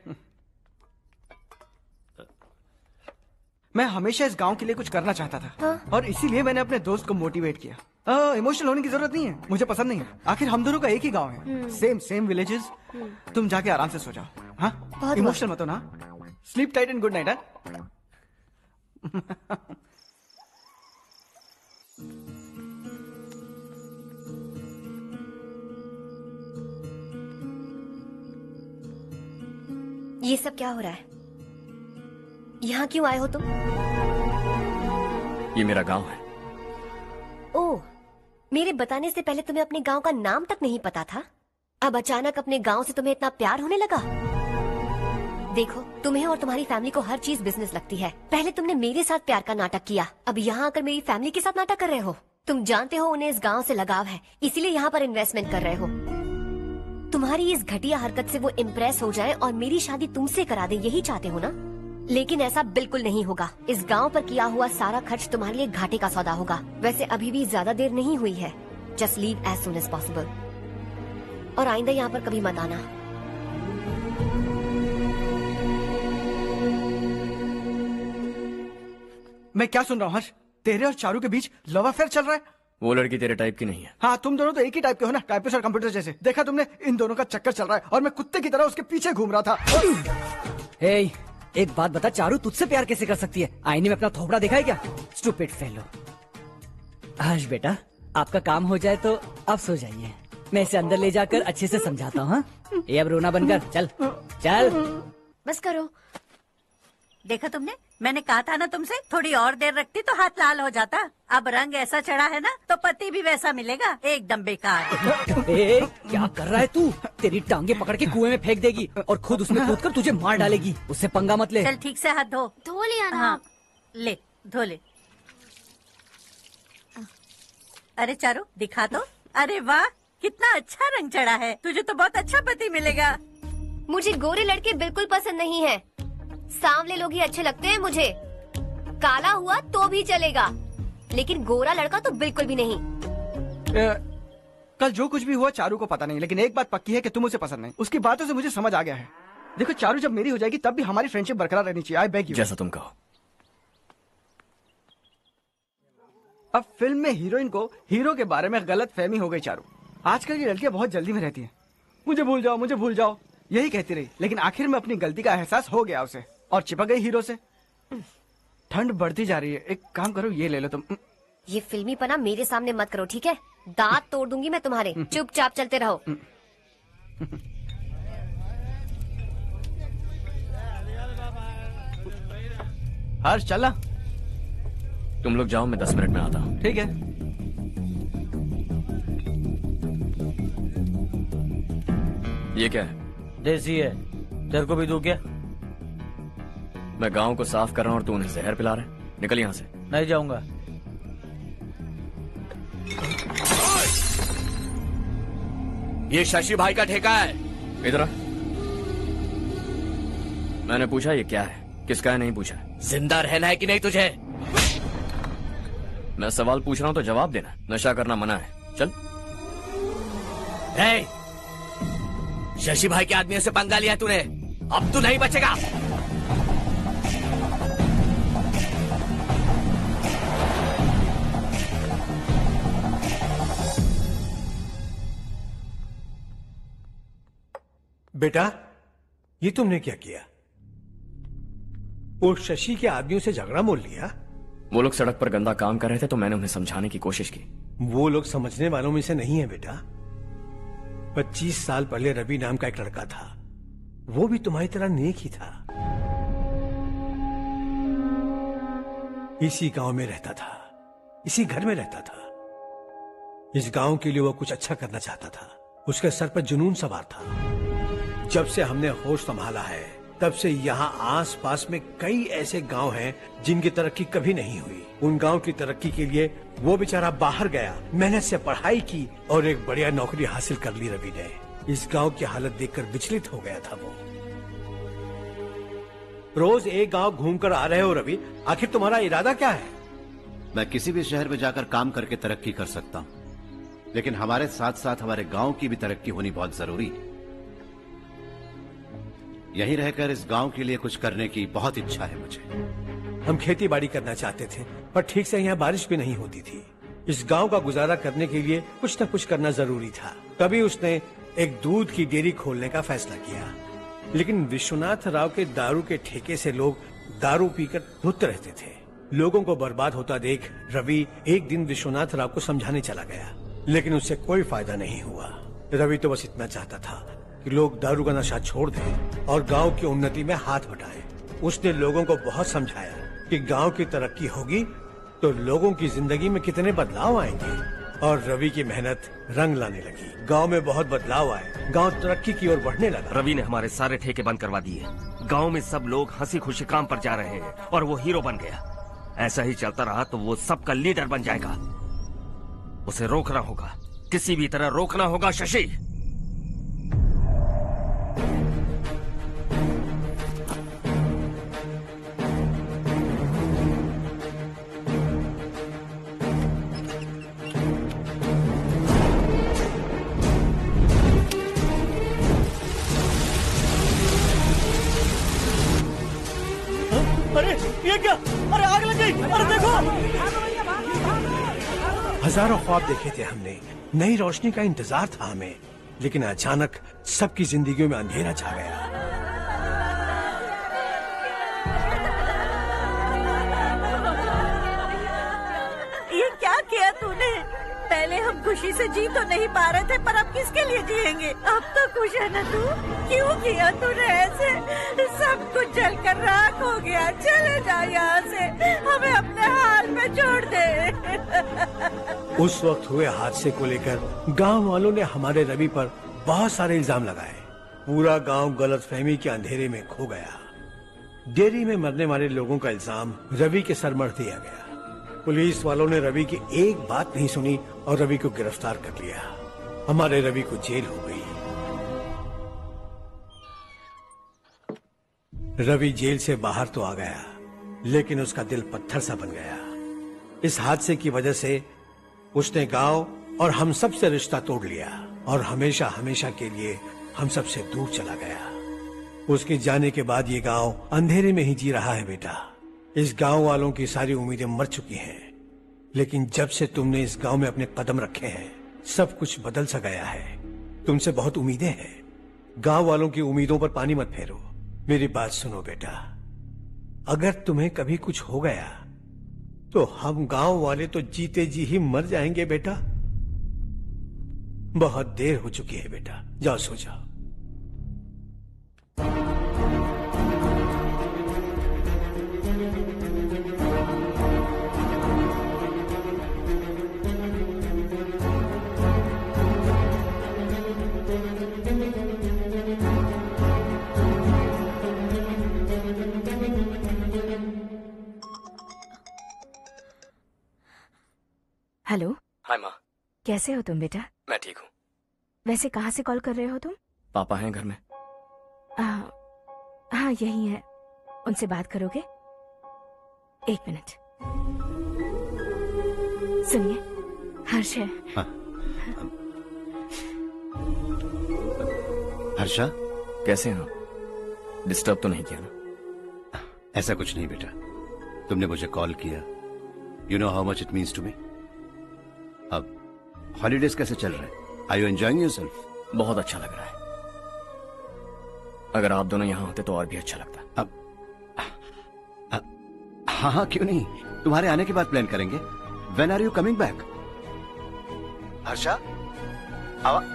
मैं हमेशा इस गांव के लिए कुछ करना चाहता था। हाँ? और इसीलिए मैंने अपने दोस्त को मोटिवेट किया। इमोशनल होने की जरूरत नहीं है, मुझे पसंद नहीं है। आखिर हम दोनों का एक ही गांव है, सेम विलेजेस। तुम जाके आराम से सो जाओ। हाँ, इमोशनल मत हो ना। Sleep tight and good night. ये सब क्या हो रहा है? यहाँ क्यों आए हो तुम? ये मेरा गांव है। ओह, मेरे बताने से पहले तुम्हें अपने गांव का नाम तक नहीं पता था? अब अचानक अपने गांव से तुम्हें इतना प्यार होने लगा? देखो, तुम्हें और तुम्हारी फैमिली को हर चीज बिजनेस लगती है। पहले तुमने मेरे साथ प्यार का नाटक किया, अब यहाँ आकर मेरी फैमिली के साथ नाटक कर रहे हो। तुम जानते हो उन्हें इस गांव से लगाव है, इसीलिए यहाँ पर इन्वेस्टमेंट कर रहे हो। तुम्हारी इस घटिया हरकत से वो इम्प्रेस हो जाए और मेरी शादी तुमसे करा दे, यही चाहते हो ना? लेकिन ऐसा बिल्कुल नहीं होगा। इस गांव पर किया हुआ सारा खर्च तुम्हारे लिए घाटे का सौदा होगा। वैसे अभी भी ज्यादा देर नहीं हुई है। Just leave as soon as possible. और आइंदा यहाँ पर कभी मत आना। मैं क्या सुन रहा हूँ हर्ष? तेरे और चारू के बीच लव अफेयर चल रहा है? वो लड़की तेरे टाइप की नहीं है। हाँ, तुम दोनों तो एक ही टाइप के हो ना, टाइपिस्ट और कंप्यूटर जैसे। देखा तुमने, इन दोनों का चक्कर चल रहा है और मैं कुत्ते की तरह उसके पीछे घूम रहा था। हे, एक बात बता, चारू तुझसे प्यार कैसे कर सकती है? आईने में अपना थोपड़ा देखा है क्या? Stupid fellow. हर्ष बेटा, आपका काम हो जाए तो आप सो जाइए। मैं इसे अंदर ले जाकर अच्छे से समझाता हूँ। ये अब रोना बनकर चल चल। बस करो। देखा तुमने, मैंने कहा था ना तुमसे, थोड़ी और देर रखती तो हाथ लाल हो जाता। अब रंग ऐसा चढ़ा है ना तो पति भी वैसा मिलेगा। एकदम बेकार। ए, क्या कर रहा है तू? तेरी टांगे पकड़ के कुएं में फेंक देगी और खुद उसमें कूदकर तुझे मार डालेगी। उससे पंगा मत ले। चल ठीक से हाथ धो। धो लिया ना? हाँ, ले धो ले। अरे चारू दिखा तो। अरे वाह, कितना अच्छा रंग चढ़ा है। तुझे तो बहुत अच्छा पति मिलेगा। मुझे गोरे लड़के बिल्कुल पसंद नहीं है। सांवले लोग ही अच्छे लगते हैं मुझे। काला हुआ तो भी चलेगा, लेकिन गोरा लड़का तो बिल्कुल भी नहीं। कल जो कुछ भी हुआ चारू को पता नहीं, लेकिन एक बात पक्की है कि तुम उसे पसंद नहीं। उसकी बातों से मुझे समझ आ गया है। देखो चारू जब मेरी हो जाएगी तब भी हमारी फ्रेंडशिप बरकरार रहनी चाहिए। I beg you. जैसा तुम कहो। अब फिल्म में हीरोइन को हीरो के बारे में गलत फहमी हो गई चारू। आजकल की लड़कियां बहुत जल्दी में रहती हैं। मुझे भूल जाओ, मुझे भूल जाओ, यही कहती रही, लेकिन आखिर में अपनी गलती का एहसास हो गया उसे और चिपक गई हीरो से। ठंड बढ़ती जा रही है, एक काम करो ये ले लो तुम। ये फिल्मी पना मेरे सामने मत करो, ठीक है? दांत तोड़ दूंगी मैं तुम्हारे। चुपचाप चलते रहो। हर्ष चला। तुम लोग जाओ, मैं 10 मिनट में आता हूँ। ठीक है। ये क्या है? देसी है, तेरे को भी दूं क्या? मैं गांव को साफ कर रहा हूँ और तू उन्हें जहर पिला रहा है। निकल यहाँ से। नहीं जाऊंगा। ये शशि भाई का ठेका है। इधर आ। मैंने पूछा ये क्या है, किसका है नहीं पूछा। जिंदा रहना है कि नहीं तुझे? मैं सवाल पूछ रहा हूं तो जवाब देना। नशा करना मना है। चल। हे, शशि भाई के आदमियों से पंगा लिया तूने, अब तू नहीं बचेगा। बेटा, ये तुमने क्या किया? वो शशि के आदमियों से झगड़ा मोल लिया? वो लोग सड़क पर गंदा काम कर रहे थे तो मैंने उन्हें समझाने की कोशिश की। वो लोग समझने वालों में से नहीं है बेटा। 25 साल पहले रवि नाम का एक लड़का था, वो भी तुम्हारी तरह नेक ही था। इसी गांव में रहता था, इसी घर में रहता था। इस गांव के लिए वो कुछ अच्छा करना चाहता था। उसके सर पर जुनून सवार था। जब से हमने होश संभाला है तब से यहाँ आस पास में कई ऐसे गांव हैं जिनकी तरक्की कभी नहीं हुई। उन गांव की तरक्की के लिए वो बेचारा बाहर गया, मेहनत से पढ़ाई की और एक बढ़िया नौकरी हासिल कर ली रवि ने। इस गांव की हालत देखकर विचलित हो गया था वो। रोज एक गांव घूमकर आ रहे हो रवि, आखिर तुम्हारा इरादा क्या है? मैं किसी भी शहर में जाकर काम करके तरक्की कर सकता हूँ, लेकिन हमारे साथ साथ हमारे गांव की भी तरक्की होनी बहुत जरूरी है। यहीं रहकर इस गांव के लिए कुछ करने की बहुत इच्छा है मुझे। हम खेती बाड़ी करना चाहते थे, पर ठीक से यहाँ बारिश भी नहीं होती थी। इस गांव का गुजारा करने के लिए कुछ न कुछ करना जरूरी था। तभी उसने एक दूध की डेयरी खोलने का फैसला किया। लेकिन विश्वनाथ राव के दारू के ठेके से लोग दारू पीकर धुत रहते थे। लोगों को बर्बाद होता देख रवि एक दिन विश्वनाथ राव को समझाने चला गया, लेकिन उससे कोई फायदा नहीं हुआ। रवि तो बस इतना चाहता था कि लोग दारू का नशा छोड़ दें और गांव की उन्नति में हाथ बटाएं। उसने लोगों को बहुत समझाया कि गांव की तरक्की होगी तो लोगों की जिंदगी में कितने बदलाव आएंगे, और रवि की मेहनत रंग लाने लगी। गांव में बहुत बदलाव आए, गांव तरक्की की ओर बढ़ने लगा। रवि ने हमारे सारे ठेके बंद करवा दिए। गांव में सब लोग हंसी खुशी काम पर जा रहे हैं और वो हीरो बन गया। ऐसा ही चलता रहा तो वो सबका लीडर बन जाएगा। उसे रोकना होगा, किसी भी तरह रोकना होगा शशि। अरे ये क्या? अरे आग लग गई! अरे देखो! हजारों ख्वाब देखे थे हमने, नई रोशनी का इंतजार था हमें, लेकिन अचानक सबकी जिंदगियों में अंधेरा छा गया। ये क्या किया तूने? पहले हम खुशी से जी तो नहीं पा रहे थे, पर अब किसके लिए जिएंगे? अब तो खुश है ना तू? क्यों किया तूने ऐसे? सब कुछ जलकर राख हो गया। चले जा यहाँ से, हमें अपने हाल में छोड़ दे। उस वक्त हुए हादसे को लेकर गांव वालों ने हमारे रवि पर बहुत सारे इल्जाम लगाए। पूरा गांव गलतफहमी के अंधेरे में खो गया। डेयरी में मरने वाले लोगों का इल्जाम रवि के सर मढ़ दिया गया। पुलिस वालों ने रवि की एक बात नहीं सुनी और रवि को गिरफ्तार कर लिया। हमारे रवि को जेल हो गई। रवि जेल से बाहर तो आ गया, लेकिन उसका दिल पत्थर सा बन गया। इस हादसे की वजह से उसने गांव और हम सब से रिश्ता तोड़ लिया और हमेशा हमेशा के लिए हम सब से दूर चला गया। उसके जाने के बाद ये गांव अंधेरे में ही जी रहा है बेटा। इस गांव वालों की सारी उम्मीदें मर चुकी हैं, लेकिन जब से तुमने इस गांव में अपने कदम रखे हैं सब कुछ बदल सा गया है। तुमसे बहुत उम्मीदें हैं। गांव वालों की उम्मीदों पर पानी मत फेरो। मेरी बात सुनो बेटा, अगर तुम्हें कभी कुछ हो गया तो हम गांव वाले तो जीते जी ही मर जाएंगे बेटा। बहुत देर हो चुकी है बेटा, जाओ सो जाओ। हेलो। हाय माँ। कैसे हो तुम बेटा? मैं ठीक हूँ। वैसे कहाँ से कॉल कर रहे हो तुम? पापा हैं घर में। हाँ यही है। उनसे बात करोगे? 1 मिनट। सुनिए, हर्ष है। हाँ। हर्षा, कैसे हैं आप? डिस्टर्ब तो नहीं किया ना? ऐसा कुछ नहीं बेटा, तुमने मुझे कॉल किया। You know how much it means to me. अब हॉलीडेज कैसे चल रहे हैं? Are you enjoying yourself? बहुत अच्छा लग रहा है। अगर आप दोनों यहाँ होते तो और भी अच्छा लगता। अब हाँ हाँ क्यों नहीं, तुम्हारे आने के बाद प्लान करेंगे। When are you coming back? Harsha,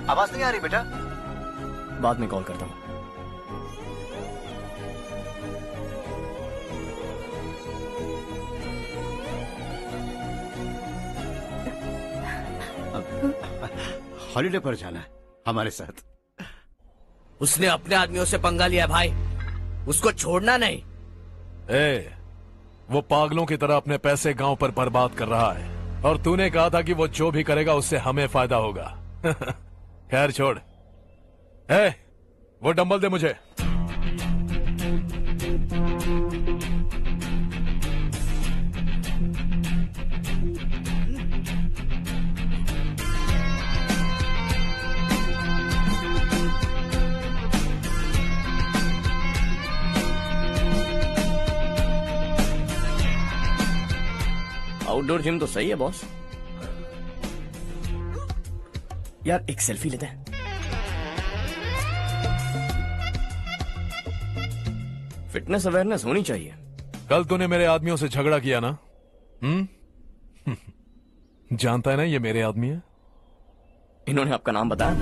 आवाज नहीं आ रही बेटा। बाद में कॉल करता हूँ। हॉलीडे पर जाना है हमारे साथ। उसने अपने आदमियों से पंगा लिया भाई, उसको छोड़ना नहीं। वो पागलों की तरह अपने पैसे गांव पर बर्बाद कर रहा है और तूने कहा था कि वो जो भी करेगा उससे हमें फायदा होगा। खैर छोड़। वो डंबल दे मुझे। आउटडोर जिम तो सही है बॉस। यार एक सेल्फी लेते हैं। फिटनेस अवेयरनेस होनी चाहिए। कल तूने मेरे आदमियों से झगड़ा किया ना? जानता है ना ये मेरे आदमी है। इन्होंने आपका नाम बताया?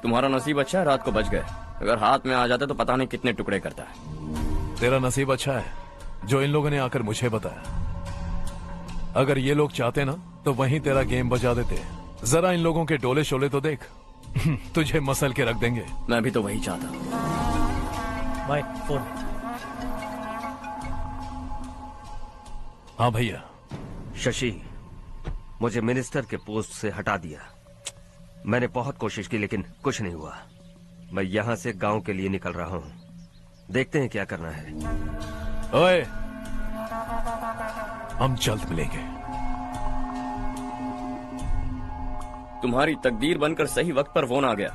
तुम्हारा नसीब अच्छा है रात को बच गए, अगर हाथ में आ जाते तो पता नहीं कितने टुकड़े करता है। तेरा नसीब अच्छा है जो इन लोगों ने आकर मुझे बताया। अगर ये लोग चाहते ना तो वहीं तेरा गेम बजा देते। जरा इन लोगों के डोले शोले तो देख। तुझे मसल के रख देंगे। मैं भी तो वही चाहता। भाई फोन। हाँ भैया। शशि, मुझे मिनिस्टर के पोस्ट से हटा दिया। मैंने बहुत कोशिश की लेकिन कुछ नहीं हुआ। मैं यहाँ से गांव के लिए निकल रहा हूँ। देखते हैं क्या करना है। ओए, हम जल्द मिलेंगे। तुम्हारी तकदीर बनकर सही वक्त पर फोन आ गया।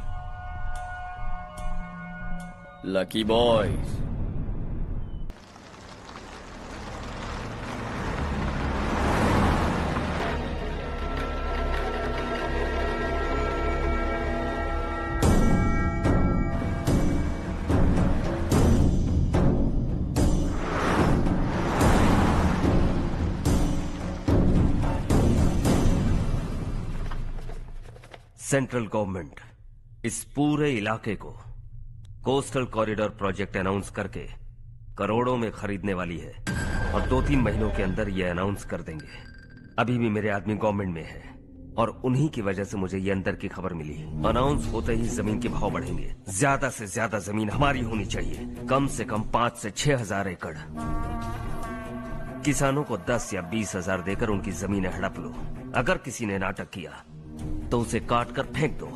Lucky boys. सेंट्रल गवर्नमेंट इस पूरे इलाके को कोस्टल कॉरिडोर प्रोजेक्ट अनाउंस करके करोड़ों में खरीदने वाली है और 2-3 महीनों के अंदर ये अनाउंस कर देंगे। अभी भी मेरे आदमी गवर्नमेंट में है और उन्हीं की वजह से मुझे ये अंदर की खबर मिली। अनाउंस होते ही जमीन के भाव बढ़ेंगे। ज्यादा से ज्यादा जमीन हमारी होनी चाहिए, कम से कम 5 से 6 हजार एकड़। किसानों को 10 या 20 हजार देकर उनकी जमीनें हड़प लो। अगर किसी ने नाटक किया तो उसे काट कर फेंक दो।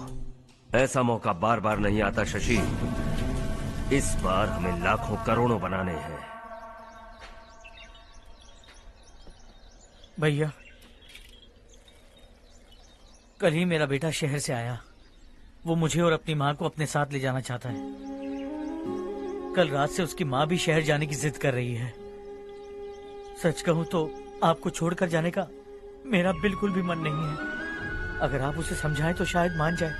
ऐसा मौका बार बार नहीं आता शशि। इस बार हमें लाखों करोड़ों बनाने हैं। भैया, कल ही मेरा बेटा शहर से आया। वो मुझे और अपनी माँ को अपने साथ ले जाना चाहता है। कल रात से उसकी माँ भी शहर जाने की जिद कर रही है। सच कहूँ तो आपको छोड़कर जाने का मेरा बिल्कुल भी मन नहीं है। अगर आप उसे समझाएं तो शायद मान जाए।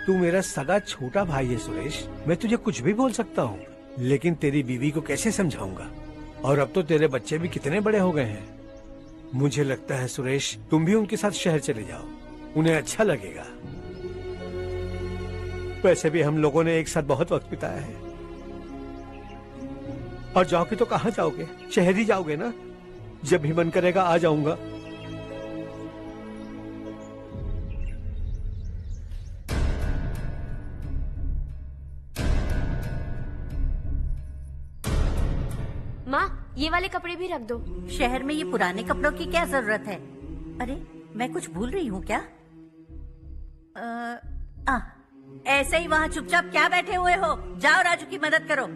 तू मेरा सगा छोटा भाई है सुरेश, मैं तुझे कुछ भी बोल सकता हूँ, लेकिन तेरी बीवी को कैसे समझाऊंगा? और अब तो तेरे बच्चे भी कितने बड़े हो गए हैं। मुझे लगता है सुरेश, तुम भी उनके साथ शहर चले जाओ, उन्हें अच्छा लगेगा। वैसे भी हम लोगों ने एक साथ बहुत वक्त बिताया है। और जाओगे तो कहाँ जाओगे? शहर ही जाओगे ना? जब भी मन करेगा आ जाऊंगा। माँ, ये वाले कपड़े भी रख दो। शहर में ये पुराने कपड़ों की क्या जरूरत है? अरे मैं कुछ भूल रही हूँ क्या? ऐसे ही वहाँ चुपचाप क्या बैठे हुए हो? जाओ राजू की मदद करो।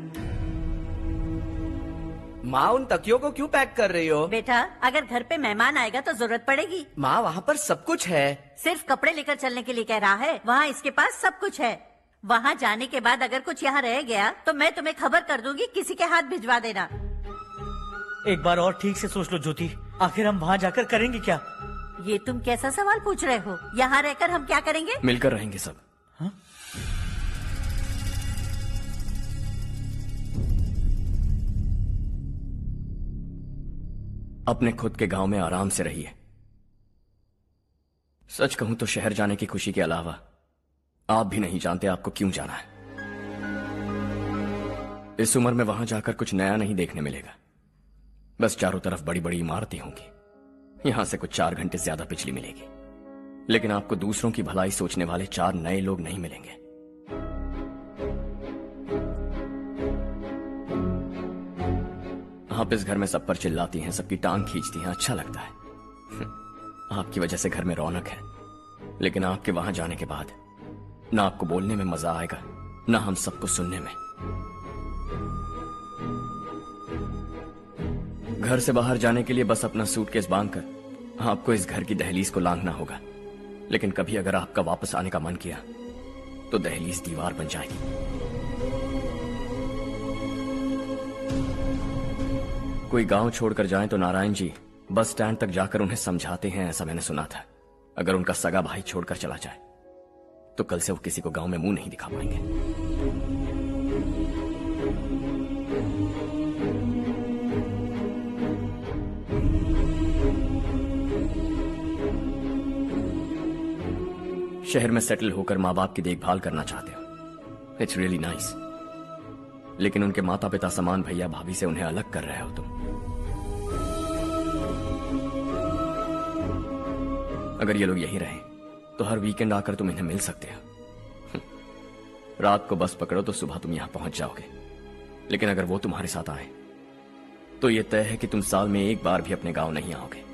माँ, उन तकियों को क्यों पैक कर रही हो? बेटा, अगर घर पे मेहमान आएगा तो जरूरत पड़ेगी। माँ, वहाँ पर सब कुछ है। सिर्फ कपड़े लेकर चलने के लिए कह रहा है? वहाँ इसके पास सब कुछ है। वहाँ जाने के बाद अगर कुछ यहाँ रह गया तो मैं तुम्हें खबर कर दूंगी, किसी के हाथ भिजवा देना। एक बार और ठीक से सोच लो ज्योति, आखिर हम वहाँ जाकर करेंगे क्या? ये तुम कैसा सवाल पूछ रहे हो? यहाँ रहकर हम क्या करेंगे? मिलकर रहेंगे सब। हाँ? अपने खुद के गांव में आराम से रहिए। सच कहूं तो शहर जाने की खुशी के अलावा आप भी नहीं जानते आपको क्यों जाना है। इस उम्र में वहां जाकर कुछ नया नहीं देखने मिलेगा। बस चारों तरफ बड़ी बड़ी इमारतें होंगी। यहां से कुछ 4 घंटे ज्यादा बिजली मिलेगी, लेकिन आपको दूसरों की भलाई सोचने वाले 4 नए लोग नहीं मिलेंगे। आप इस घर में सब पर चिल्लाती हैं, सबकी टांग खींचती हैं, अच्छा लगता है। आपकी वजह से घर में रौनक है, लेकिन आपके वहां जाने के बाद ना आपको बोलने में मजा आएगा, ना हम सबको सुनने में। घर से बाहर जाने के लिए बस अपना सूटकेस बांधकर आपको इस घर की दहलीज को लांघना होगा, लेकिन कभी अगर आपका वापस आने का मन किया तो दहलीज दीवार बन जाएगी। कोई गांव छोड़कर जाए तो नारायण जी बस स्टैंड तक जाकर उन्हें समझाते हैं, ऐसा मैंने सुना था। अगर उनका सगा भाई छोड़कर चला जाए तो कल से वो किसी को गांव में मुंह नहीं दिखा पाएंगे। शहर में सेटल होकर माँ बाप की देखभाल करना चाहते हो, इट्स रियली नाइस, लेकिन उनके माता पिता समान भैया भाभी से उन्हें अलग कर रहे हो तुम। अगर ये लोग यहीं रहे तो हर वीकेंड आकर तुम इन्हें मिल सकते हो। रात को बस पकड़ो तो सुबह तुम यहां पहुंच जाओगे, लेकिन अगर वो तुम्हारे साथ आए तो ये तय है कि तुम साल में एक बार भी अपने गांव नहीं आओगे।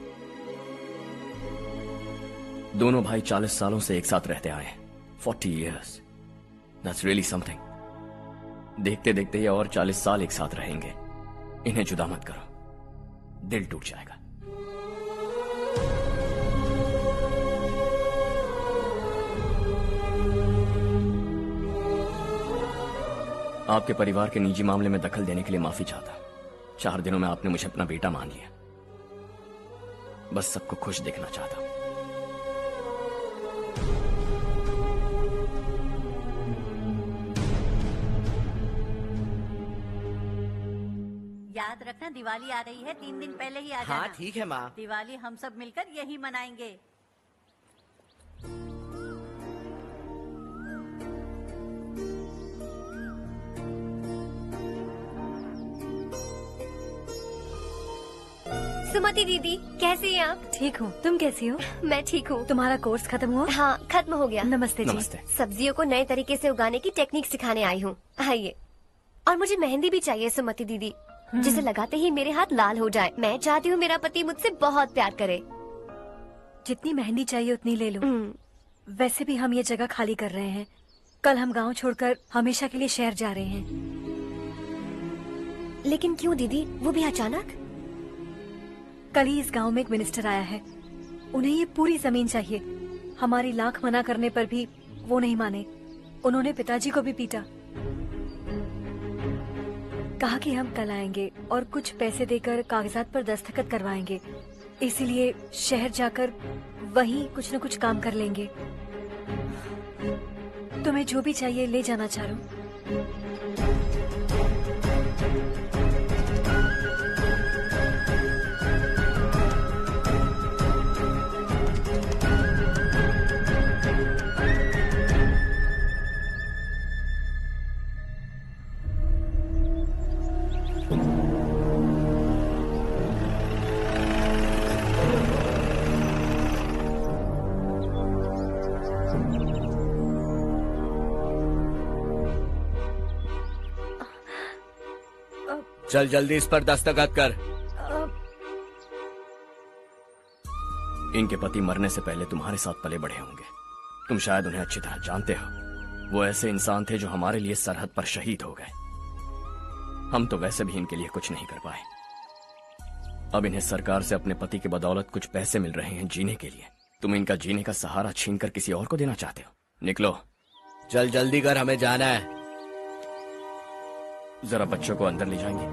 दोनों भाई 40 सालों से एक साथ रहते आए, 40 years, that's really something। देखते देखते ये और 40 साल एक साथ रहेंगे। इन्हें जुदा मत करो, दिल टूट जाएगा। आपके परिवार के निजी मामले में दखल देने के लिए माफी चाहता। 4 दिनों में आपने मुझे अपना बेटा मान लिया। बस सबको खुश देखना चाहता। याद रखना, दिवाली आ रही है, 3 दिन पहले ही आ जाना। हाँ ठीक है माँ। दिवाली हम सब मिलकर यही मनाएंगे। सुमति दीदी, कैसी हैं आप? ठीक हूँ, तुम कैसी हो? मैं ठीक हूँ। तुम्हारा कोर्स खत्म हुआ? हाँ, खत्म हो गया। नमस्ते जी। नमस्ते। सब्जियों को नए तरीके से उगाने की टेक्निक सिखाने आई हूँ। आइए। और मुझे मेहंदी भी चाहिए सुमति दीदी, जिसे लगाते ही मेरे हाथ लाल हो जाए। मैं चाहती हूँ मेरा पति मुझसे बहुत प्यार करे। जितनी मेहंदी चाहिए उतनी ले लो। वैसे भी हम ये जगह खाली कर रहे हैं। कल हम गांव छोड़कर हमेशा के लिए शहर जा रहे हैं। लेकिन क्यों दीदी, वो भी अचानक? कल ही इस गांव में एक मिनिस्टर आया है, उन्हें ये पूरी जमीन चाहिए। हमारी लाख मना करने पर भी वो नहीं माने। उन्होंने पिताजी को भी पीटा। कहा कि हम कल आएंगे और कुछ पैसे देकर कागजात पर दस्तखत करवाएंगे। इसीलिए शहर जाकर वहीं कुछ न कुछ काम कर लेंगे। तुम्हें जो भी चाहिए ले जाना चारू। चल जल्दी इस पर दस्तखत कर। इनके पति मरने से पहले तुम्हारे साथ पले बढ़े होंगे। तुम शायद उन्हें अच्छी तरह जानते हो। वो ऐसे इंसान थे जो हमारे लिए सरहद पर शहीद हो गए। हम तो वैसे भी इनके लिए कुछ नहीं कर पाए। अब इन्हें सरकार से अपने पति की बदौलत कुछ पैसे मिल रहे हैं जीने के लिए। तुम इनका जीने का सहारा छीनकर किसी और को देना चाहते हो। निकलो, चल जल्दी कर, हमें जाना है। जरा बच्चों को अंदर ले जाएंगे।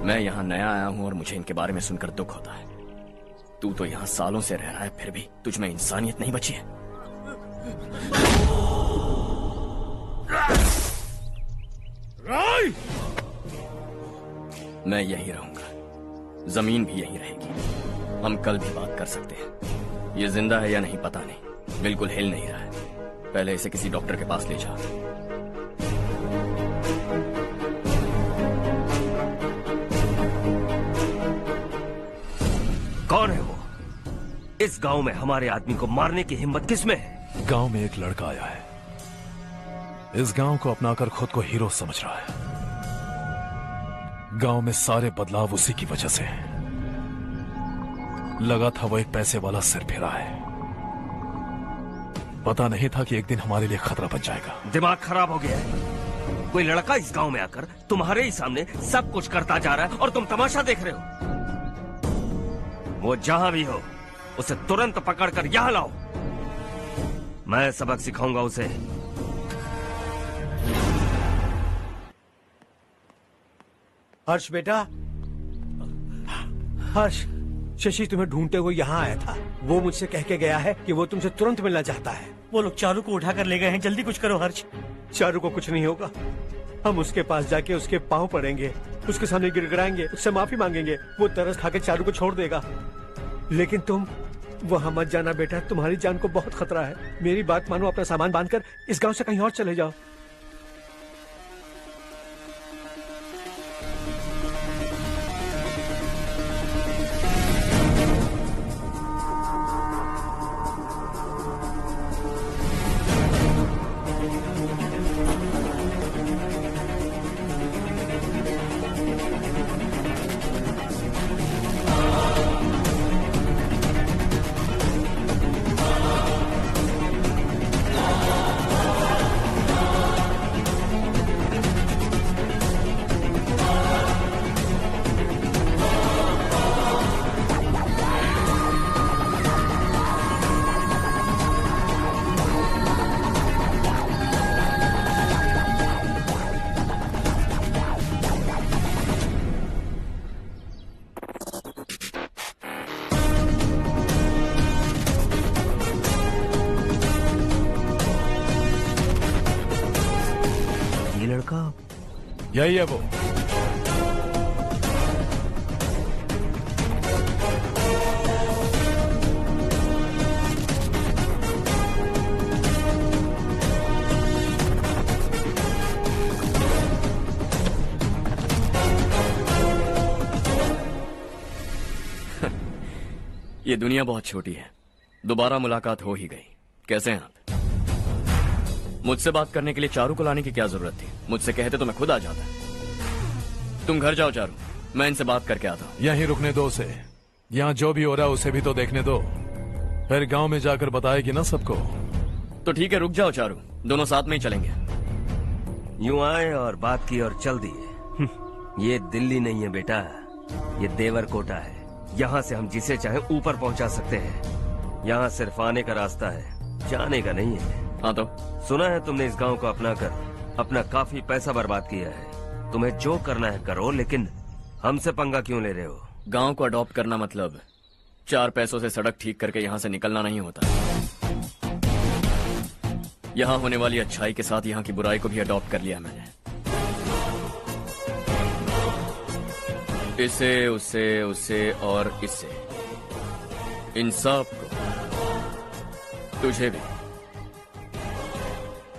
मैं यहाँ नया आया हूँ और मुझे इनके बारे में सुनकर दुख होता है। तू तो यहाँ सालों से रह रहा है, फिर भी तुझ में इंसानियत नहीं बची है। मैं यहीं रहूंगा, जमीन भी यहीं रहेगी। हम कल भी बात कर सकते हैं। ये जिंदा है या नहीं पता नहीं, बिल्कुल हिल नहीं रहा है। पहले इसे किसी डॉक्टर के पास ले जा। कौन है वो? इस गांव में हमारे आदमी को मारने की हिम्मत किसमें है? गांव में एक लड़का आया है, इस गांव को अपनाकर खुद को हीरो समझ रहा है। गांव में सारे बदलाव उसी की वजह से हैं। लगा था वो एक पैसे वाला सिरफिरा है। पता नहीं था कि एक दिन हमारे लिए खतरा बन जाएगा। दिमाग खराब हो गया है। कोई लड़का इस गांव में आकर तुम्हारे ही सामने सब कुछ करता जा रहा है और तुम तमाशा देख रहे हो। वो जहां भी हो उसे तुरंत पकड़कर यहां लाओ। मैं सबक सिखाऊंगा उसे। हर्ष बेटा, हर्ष, शशि तुम्हें ढूंढते हुए यहाँ आया था। वो मुझसे कह के गया है कि वो तुमसे तुरंत मिलना चाहता है। वो लोग चारू को उठाकर ले गए हैं, जल्दी कुछ करो हर्ष। चारू को कुछ नहीं होगा। हम उसके पास जाके उसके पांव पड़ेंगे, उसके सामने गिड़गिड़ाएंगे, उससे माफी मांगेंगे। वो तरस खा के चारू को छोड़ देगा। लेकिन तुम वहां मत जाना बेटा, तुम्हारी जान को बहुत खतरा है। मेरी बात मानो, अपना सामान बांधकर इस गांव से कहीं और चले जाओ। यही है वो। ये दुनिया बहुत छोटी है। दोबारा मुलाकात हो ही गई। कैसे हैं आप? मुझसे बात करने के लिए चारू को लाने की क्या जरूरत थी? मुझसे कहते तो मैं खुद आ जाता। तुम घर जाओ चारू, मैं इनसे बात करके आता हूँ। यहीं रुकने दो उसे। यहाँ जो भी हो रहा है उसे भी तो देखने दो। फिर गांव में जाकर बताएगी ना सबको। तो ठीक है, रुक जाओ चारू, दोनों साथ में ही चलेंगे। यूं आए और बात की और चल दिए। ये दिल्ली नहीं है बेटा, ये देवरकोटा है। यहाँ से हम जिसे चाहे ऊपर पहुँचा सकते हैं। यहाँ सिर्फ आने का रास्ता है, जाने का नहीं है। हाँ तो सुना है तुमने इस गांव को अपना कर अपना काफी पैसा बर्बाद किया है। तुम्हें जो करना है करो, लेकिन हमसे पंगा क्यों ले रहे हो? गांव को अडॉप्ट करना मतलब 4 पैसों से सड़क ठीक करके यहाँ से निकलना नहीं होता। यहाँ होने वाली अच्छाई के साथ यहाँ की बुराई को भी अडॉप्ट कर लिया मैंने। इसे, उससे, उससे और इससे, इन सब को, तुझे भी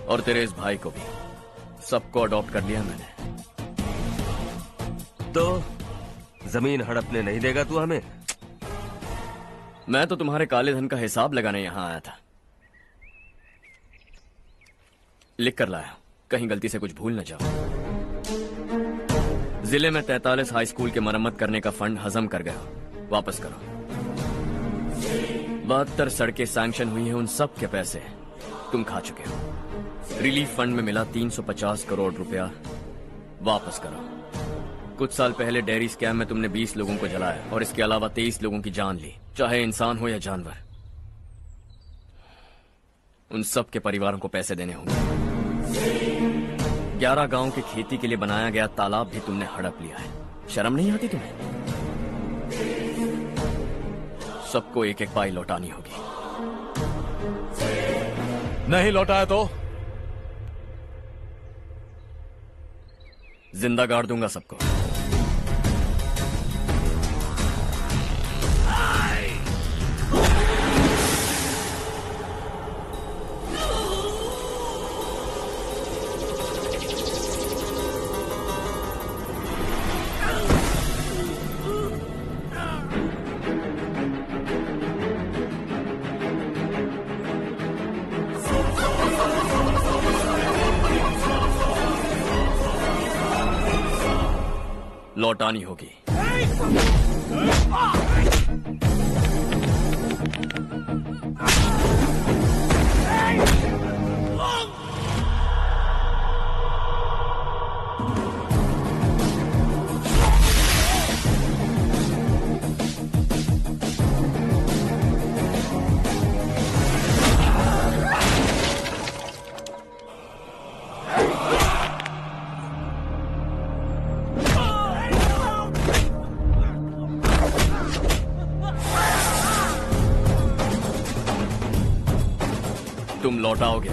और तेरे इस भाई को भी, सबको अडॉप्ट कर लिया मैंने। तो जमीन हड़पने नहीं देगा तू हमें? मैं तो तुम्हारे काले धन का हिसाब लगाने यहां आया था। लिख कर लाया, कहीं गलती से कुछ भूल न जाओ। जिले में 43 हाई स्कूल के मरम्मत करने का फंड हजम कर गया, वापस करो। 72 सड़कें सैंक्शन हुई हैं, उन सब के पैसे तुम खा चुके हो। रिलीफ फंड में मिला 350 करोड़ रुपया, वापस करो। कुछ साल पहले डेयरी स्कैम में तुमने 20 लोगों को जलाया और इसके अलावा 23 लोगों की जान ली, चाहे इंसान हो या जानवर। उन सब के परिवारों को पैसे देने होंगे। 11 गांव की खेती के लिए बनाया गया तालाब भी तुमने हड़प लिया है। शर्म नहीं आती तुम्हें? सबको एक एक पाई लौटानी होगी। नहीं लौटाया तो जिंदा गाड़ दूंगा सबको। लौटानी होगी। तुम लौटाओगे।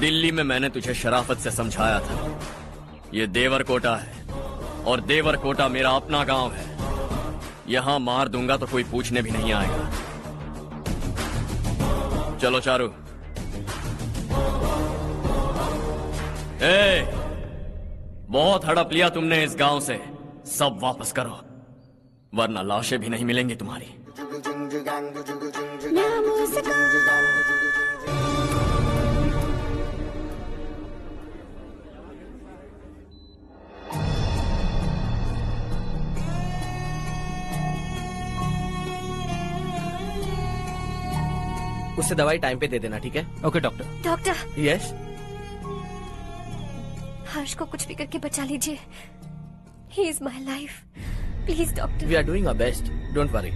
दिल्ली में मैंने तुझे शराफत से समझाया था, ये देवरकोटा है और देवरकोटा मेरा अपना गांव है। यहां मार दूंगा तो कोई पूछने भी नहीं आएगा। चलो चारू। बहुत हड़प लिया तुमने इस गांव से, सब वापस करो, वरना लाशें भी नहीं मिलेंगी तुम्हारी। उससे दवाई टाइम पे दे देना, ठीक है? Okay doctor. Doctor. Yes. Harsh को कुछ भी करके बचा लीजिए। He is my life, please doctor. We are doing our best, don't worry.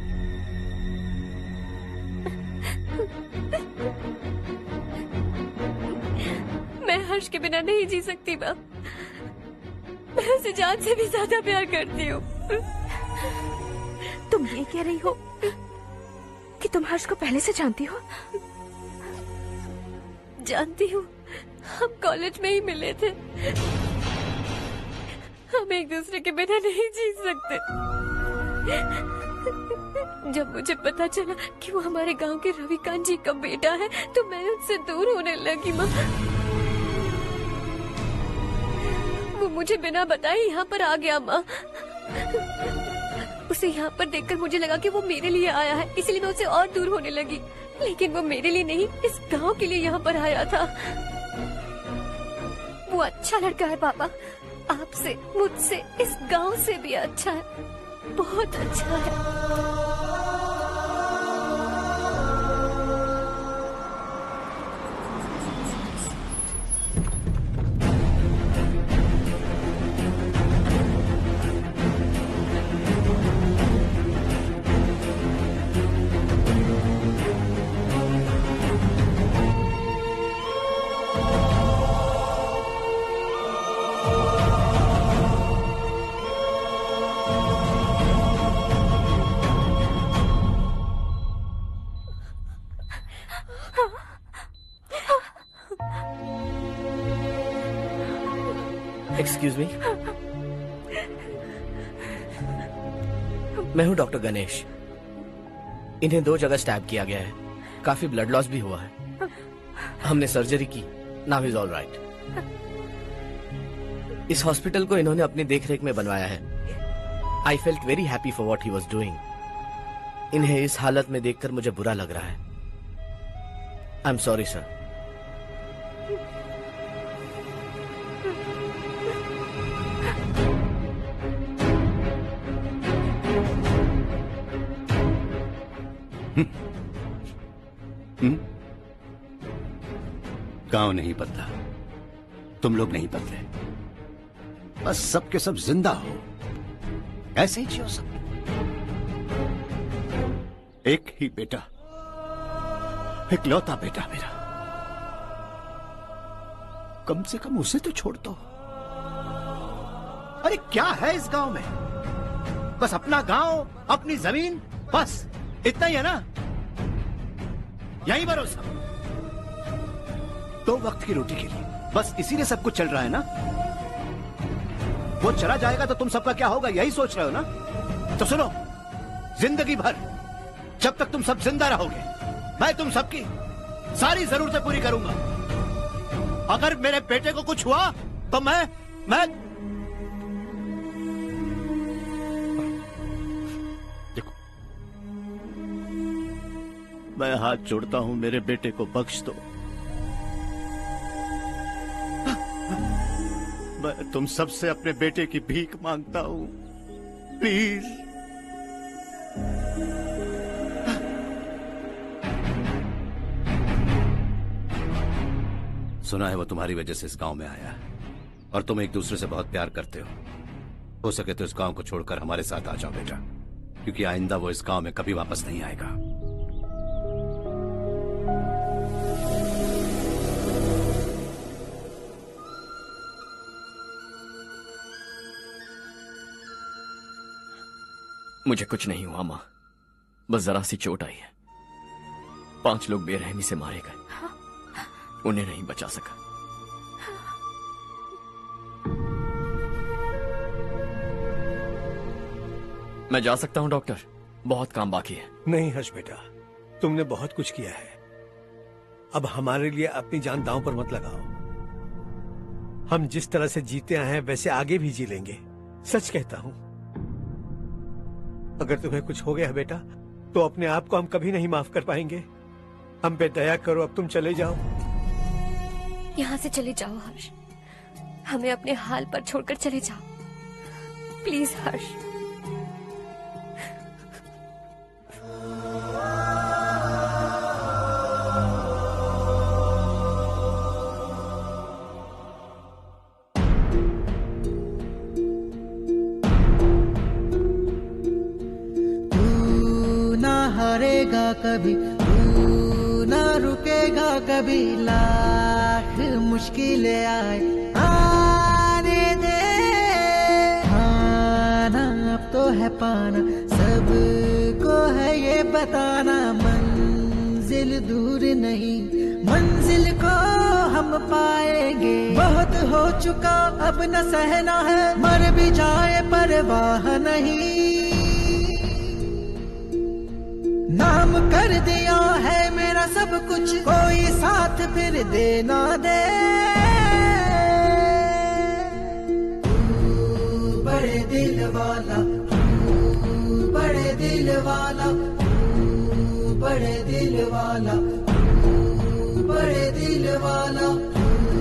मैं हर्ष के बिना नहीं जी सकती माँ। मैं उसे जान से भी ज्यादा प्यार करती हूँ। तुम ये कह रही हो कि तुम हर्ष को पहले से जानती हो? जानती हूँ, हम कॉलेज में ही मिले थे। हम एक दूसरे के बिना नहीं जी सकते। जब मुझे पता चला कि वो हमारे गांव के रविकांत जी का बेटा है तो मैं उससे दूर होने लगी माँ। वो मुझे बिना बताए यहाँ पर आ गया माँ। उसे यहाँ पर देखकर मुझे लगा कि वो मेरे लिए आया है, इसलिए मैं उससे और दूर होने लगी। लेकिन वो मेरे लिए नहीं, इस गांव के लिए यहाँ पर आया था। वो अच्छा लड़का है पापा, आपसे, मुझसे, इस गांव से भी अच्छा है, बहुत अच्छा है। एक्सक्यूज मी, मैं हूं डॉक्टर गणेश। इन्हें 2 जगह स्टैब किया गया है, काफी ब्लड लॉस भी हुआ है। हमने सर्जरी की, नाउ इज ऑल राइट। इस हॉस्पिटल को इन्होंने अपनी देखरेख में बनवाया है। I felt very happy for what he was doing. इन्हें इस हालत में देखकर मुझे बुरा लग रहा है। I am sorry sir. गांव नहीं बदला, तुम लोग नहीं बदले, बस सबके सब जिंदा हो, ऐसे ही जियो सब। एक ही बेटा, इकलौता बेटा मेरा, कम से कम उसे तो छोड़ दो। अरे क्या है इस गांव में? बस अपना गांव, अपनी जमीन, बस इतना ही है ना? यही भरोसा, 2 वक्त की रोटी के लिए, बस इसीलिए सब कुछ चल रहा है ना? वो चला जाएगा तो तुम सबका क्या होगा, यही सोच रहे हो ना? तो सुनो, जिंदगी भर जब तक तुम सब जिंदा रहोगे, मैं तुम सबकी सारी जरूरतें पूरी करूंगा। अगर मेरे बेटे को कुछ हुआ तो मैं देखो, मैं हाथ जोड़ता हूं, मेरे बेटे को बख्श दो। मैं तुम सबसे अपने बेटे की भीख मांगता हूं, प्लीज। सुना है वो तुम्हारी वजह से इस गांव में आया है और तुम एक दूसरे से बहुत प्यार करते हो सके तो इस गांव को छोड़कर हमारे साथ आ जाओ बेटा, क्योंकि आइंदा वो इस गांव में कभी वापस नहीं आएगा। मुझे कुछ नहीं हुआ माँ, बस जरा सी चोट आई है। 5 लोग बेरहमी से मारे गए, उन्हें नहीं बचा सका। मैं जा सकता हूं डॉक्टर, बहुत काम बाकी है। नहीं हर्ष बेटा, तुमने बहुत कुछ किया है, अब हमारे लिए अपनी जान दांव पर मत लगाओ। हम जिस तरह से जीते आए हैं वैसे आगे भी जी लेंगे, सच कहता हूं। अगर तुम्हें कुछ हो गया बेटा तो अपने आप को हम कभी नहीं माफ कर पाएंगे। हम पे दया करो, अब तुम चले जाओ। यहाँ से चले जाओ हर्ष, हमें अपने हाल पर छोड़कर चले जाओ, प्लीज हर्ष। हारेगा कभी, तू ना रुकेगा कभी, लाख मुश्किलें आए आने दे। खाना अब तो है पाना, सबको है ये बताना, मंजिल दूर नहीं, मंजिल को हम पाएंगे। बहुत हो चुका अब न सहना है, मर भी जाए परवाह नहीं। नाम कर दिया है मेरा सब कुछ, कोई साथ फिर दे ना दे। तू बड़े दिल वाला, तू बड़े दिल वाला, तू बड़े दिल वाला, तू बड़े दिल वाला, तू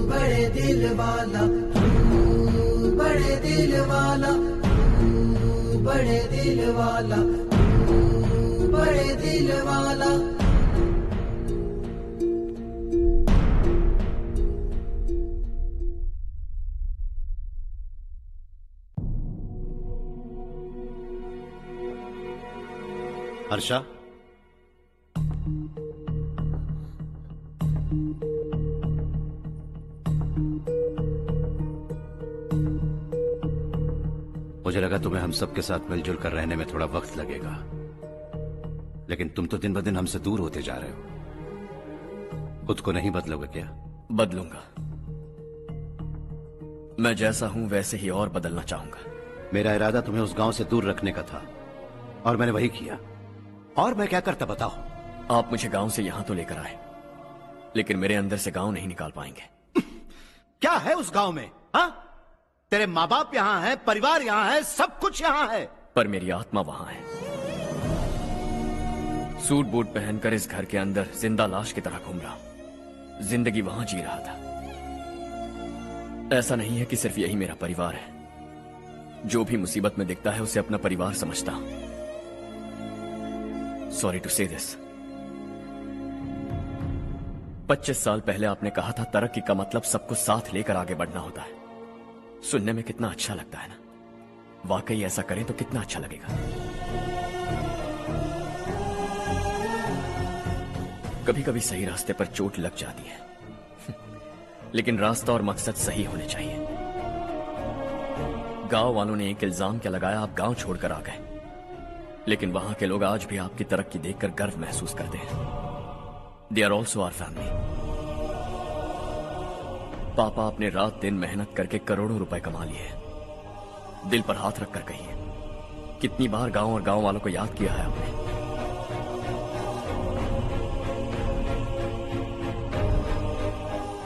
बड़े दिल वाला, तू बड़े दिल वाला, तू बड़े दिल वाला, बड़े दिल वाला। हर्षा, मुझे लगा तुम्हें हम सबके साथ मिलजुल कर रहने में थोड़ा वक्त लगेगा, लेकिन तुम तो दिन ब दिन हमसे दूर होते जा रहे हो। खुद को नहीं बदलोगे क्या? बदलूंगा। मैं जैसा हूं वैसे ही और बदलना चाहूंगा। मेरा इरादा तुम्हें उस गांव से दूर रखने का था और मैंने वही किया। और मैं क्या करता बताओ? आप मुझे गांव से यहां तो लेकर आए, लेकिन मेरे अंदर से गांव नहीं निकाल पाएंगे। क्या है उस गांव में? हाँ, तेरे माँ बाप यहां है, परिवार यहां है, सब कुछ यहां है, पर मेरी आत्मा वहां है। सूट बूट पहनकर इस घर के अंदर जिंदा लाश की तरह घूम रहा हूं। जिंदगी वहां जी रहा था। ऐसा नहीं है कि सिर्फ यही मेरा परिवार है। जो भी मुसीबत में दिखता है उसे अपना परिवार समझता हूं। सॉरी टू से दिस। 25 साल पहले आपने कहा था तरक्की का मतलब सबको साथ लेकर आगे बढ़ना होता है। सुनने में कितना अच्छा लगता है ना? वाकई ऐसा करें तो कितना अच्छा लगेगा। कभी कभी सही रास्ते पर चोट लग जाती है, लेकिन रास्ता और मकसद सही होने चाहिए। गांव वालों ने एक इल्जाम क्या लगाया, आप गांव छोड़कर आ गए, लेकिन वहां के लोग आज भी आपकी तरक्की देखकर गर्व महसूस करते हैं। They are also our family. पापा आपने रात दिन मेहनत करके करोड़ों रुपए कमा लिए। दिल पर हाथ रखकर कहिए, कितनी बार गांव और गांव वालों को याद किया है आपने?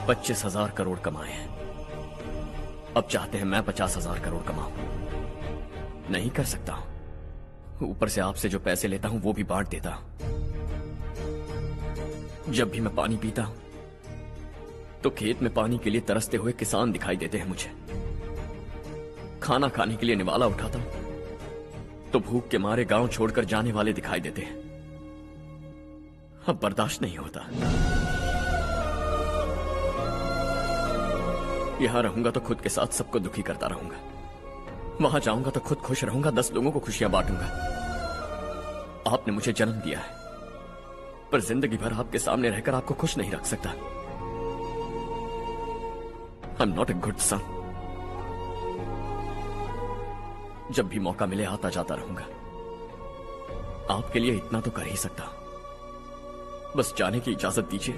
25,000 करोड़ कमाए हैं। अब चाहते हैं मैं 50,000 करोड़ कमाऊं। नहीं कर सकता हूं। ऊपर से आपसे जो पैसे लेता हूं वो भी बांट देता हूं। जब भी मैं पानी पीता हूं तो खेत में पानी के लिए तरसते हुए किसान दिखाई देते हैं मुझे। खाना खाने के लिए निवाला उठाता हूं तो भूख के मारे गांव छोड़कर जाने वाले दिखाई देते हैं। अब बर्दाश्त नहीं होता। यहां रहूंगा तो खुद के साथ सबको दुखी करता रहूंगा। वहां जाऊंगा तो खुद खुश रहूंगा, 10 लोगों को खुशियां बांटूंगा। आपने मुझे जन्म दिया है, पर जिंदगी भर आपके सामने रहकर आपको खुश नहीं रख सकता। I am not a good son. जब भी मौका मिले आता जाता रहूंगा। आपके लिए इतना तो कर ही सकता हूं। बस जाने की इजाजत दीजिए।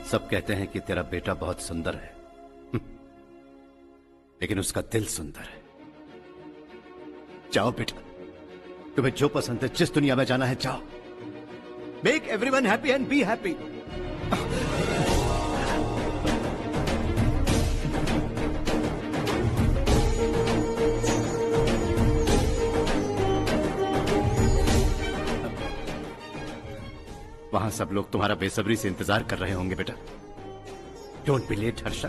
सब कहते हैं कि तेरा बेटा बहुत सुंदर है, लेकिन उसका दिल सुंदर है। जाओ बेटा, तुम्हें जो पसंद है, जिस दुनिया में जाना है जाओ। Make everyone happy and be happy. वहां सब लोग तुम्हारा बेसब्री से इंतजार कर रहे होंगे बेटा। डोंट बी लेट हर्षा,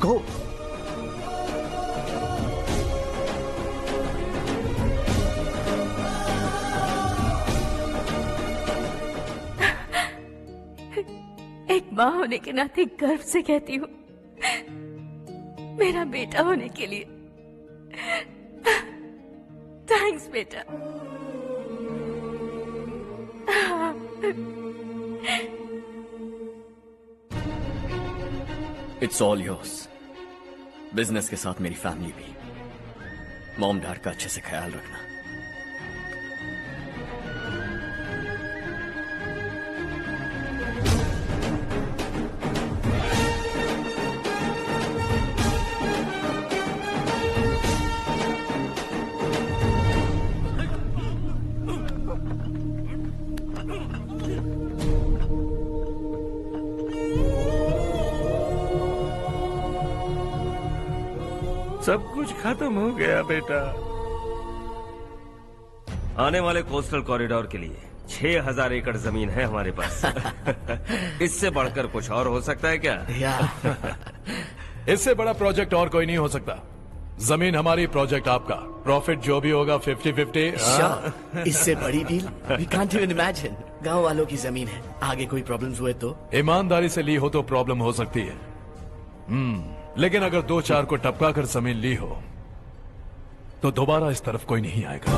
गो। एक माँ होने के नाते गर्व से कहती हूँ, मेरा बेटा होने के लिए थैंक्स बेटा। It's all yours. बिजनेस के साथ मेरी फैमिली भी। मॉम डैड का अच्छे से ख्याल रखना। सब कुछ खत्म हो गया बेटा। आने वाले कोस्टल कॉरिडोर के लिए 6000 एकड़ जमीन है हमारे पास। इससे बढ़कर कुछ और हो सकता है क्या? इससे बड़ा प्रोजेक्ट और कोई नहीं हो सकता। जमीन हमारी, प्रोजेक्ट आपका। प्रॉफिट जो भी होगा 50-50। इससे बड़ी deal we can't even imagine. गांव वालों की जमीन है, आगे कोई प्रॉब्लम्स हुए तो? ईमानदारी से ली हो तो प्रॉब्लम हो सकती है, लेकिन अगर 2-4 को टपका कर जमीन ली हो तो दोबारा इस तरफ कोई नहीं आएगा।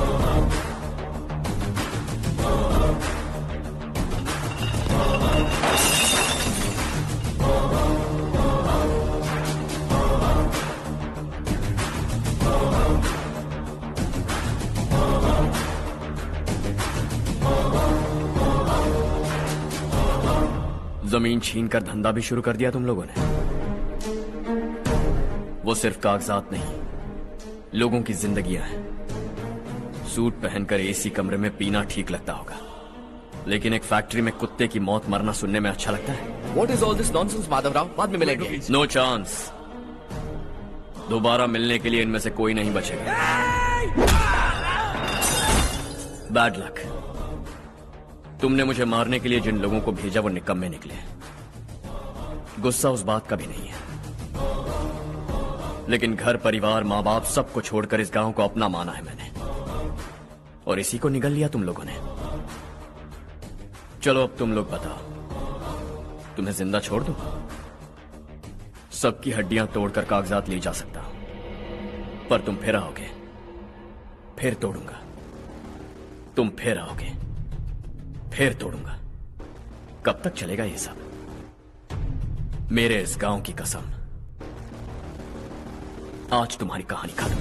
जमीन छीन कर धंधा भी शुरू कर दिया तुम लोगों ने। वो सिर्फ कागजात नहीं, लोगों की जिंदगियां हैं। सूट पहनकर एसी कमरे में पीना ठीक लगता होगा, लेकिन एक फैक्ट्री में कुत्ते की मौत मरना सुनने में अच्छा लगता है। What is all this nonsense, Madhavrao? बाद में मिलेंगे। No chance. दोबारा मिलने के लिए इनमें से कोई नहीं बचेगा। Bad luck. तुमने मुझे मारने के लिए जिन लोगों को भेजा वो निकम्मे निकले। गुस्सा उस बात का भी नहीं है, लेकिन घर परिवार माँ बाप सबको छोड़कर इस गांव को अपना माना है मैंने, और इसी को निगल लिया तुम लोगों ने। चलो अब तुम लोग बताओ, तुम्हें जिंदा छोड़ दूं? सबकी हड्डियां तोड़कर कागजात ले जा सकता हूं, पर तुम फिर आओगे, फिर तोड़ूंगा। तुम फिर आओगे, फिर तोड़ूंगा। कब तक चलेगा ये सब? मेरे इस गांव की कसम, आज तुम्हारी कहानी खत्म।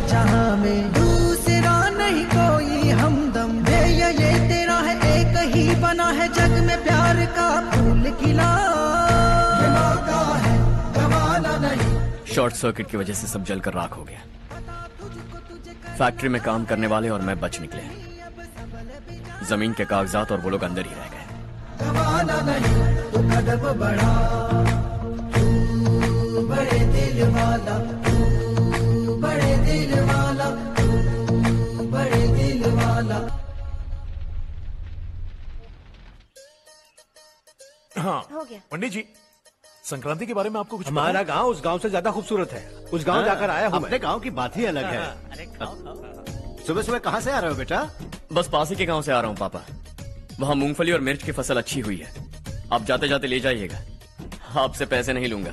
जहां में दूसरा नहीं कोई हमदम। ये तेरा है एक ही बना है जग में प्यार का फूल खिला। ये मौका है गवाना नहीं। शॉर्ट सर्किट की वजह से सब जलकर राख हो गया। फैक्ट्री में काम करने वाले और मैं बच निकले। जमीन के कागजात और वो लोग अंदर ही रह गए। गवाना नहीं तो कदम बढ़ा, तू बड़े दिल वाला, तू बड़े दिल वाला, तू बड़े दिल वाला। हाँ हो गया। पंडित जी, संक्रांति के बारे में आपको कुछ पता हमारा है? गांव उस गांव से ज्यादा खूबसूरत है। उस गांव जाकर आया हूँ मैं। अपने गांव की बात ही अलग है। सुबह सुबह कहाँ से आ रहे हो बेटा? बस पास ही के गांव से आ रहा हूँ पापा। वहाँ मूंगफली और मिर्च की फसल अच्छी हुई है। आप जाते जाते ले जाइएगा। आपसे पैसे नहीं लूंगा।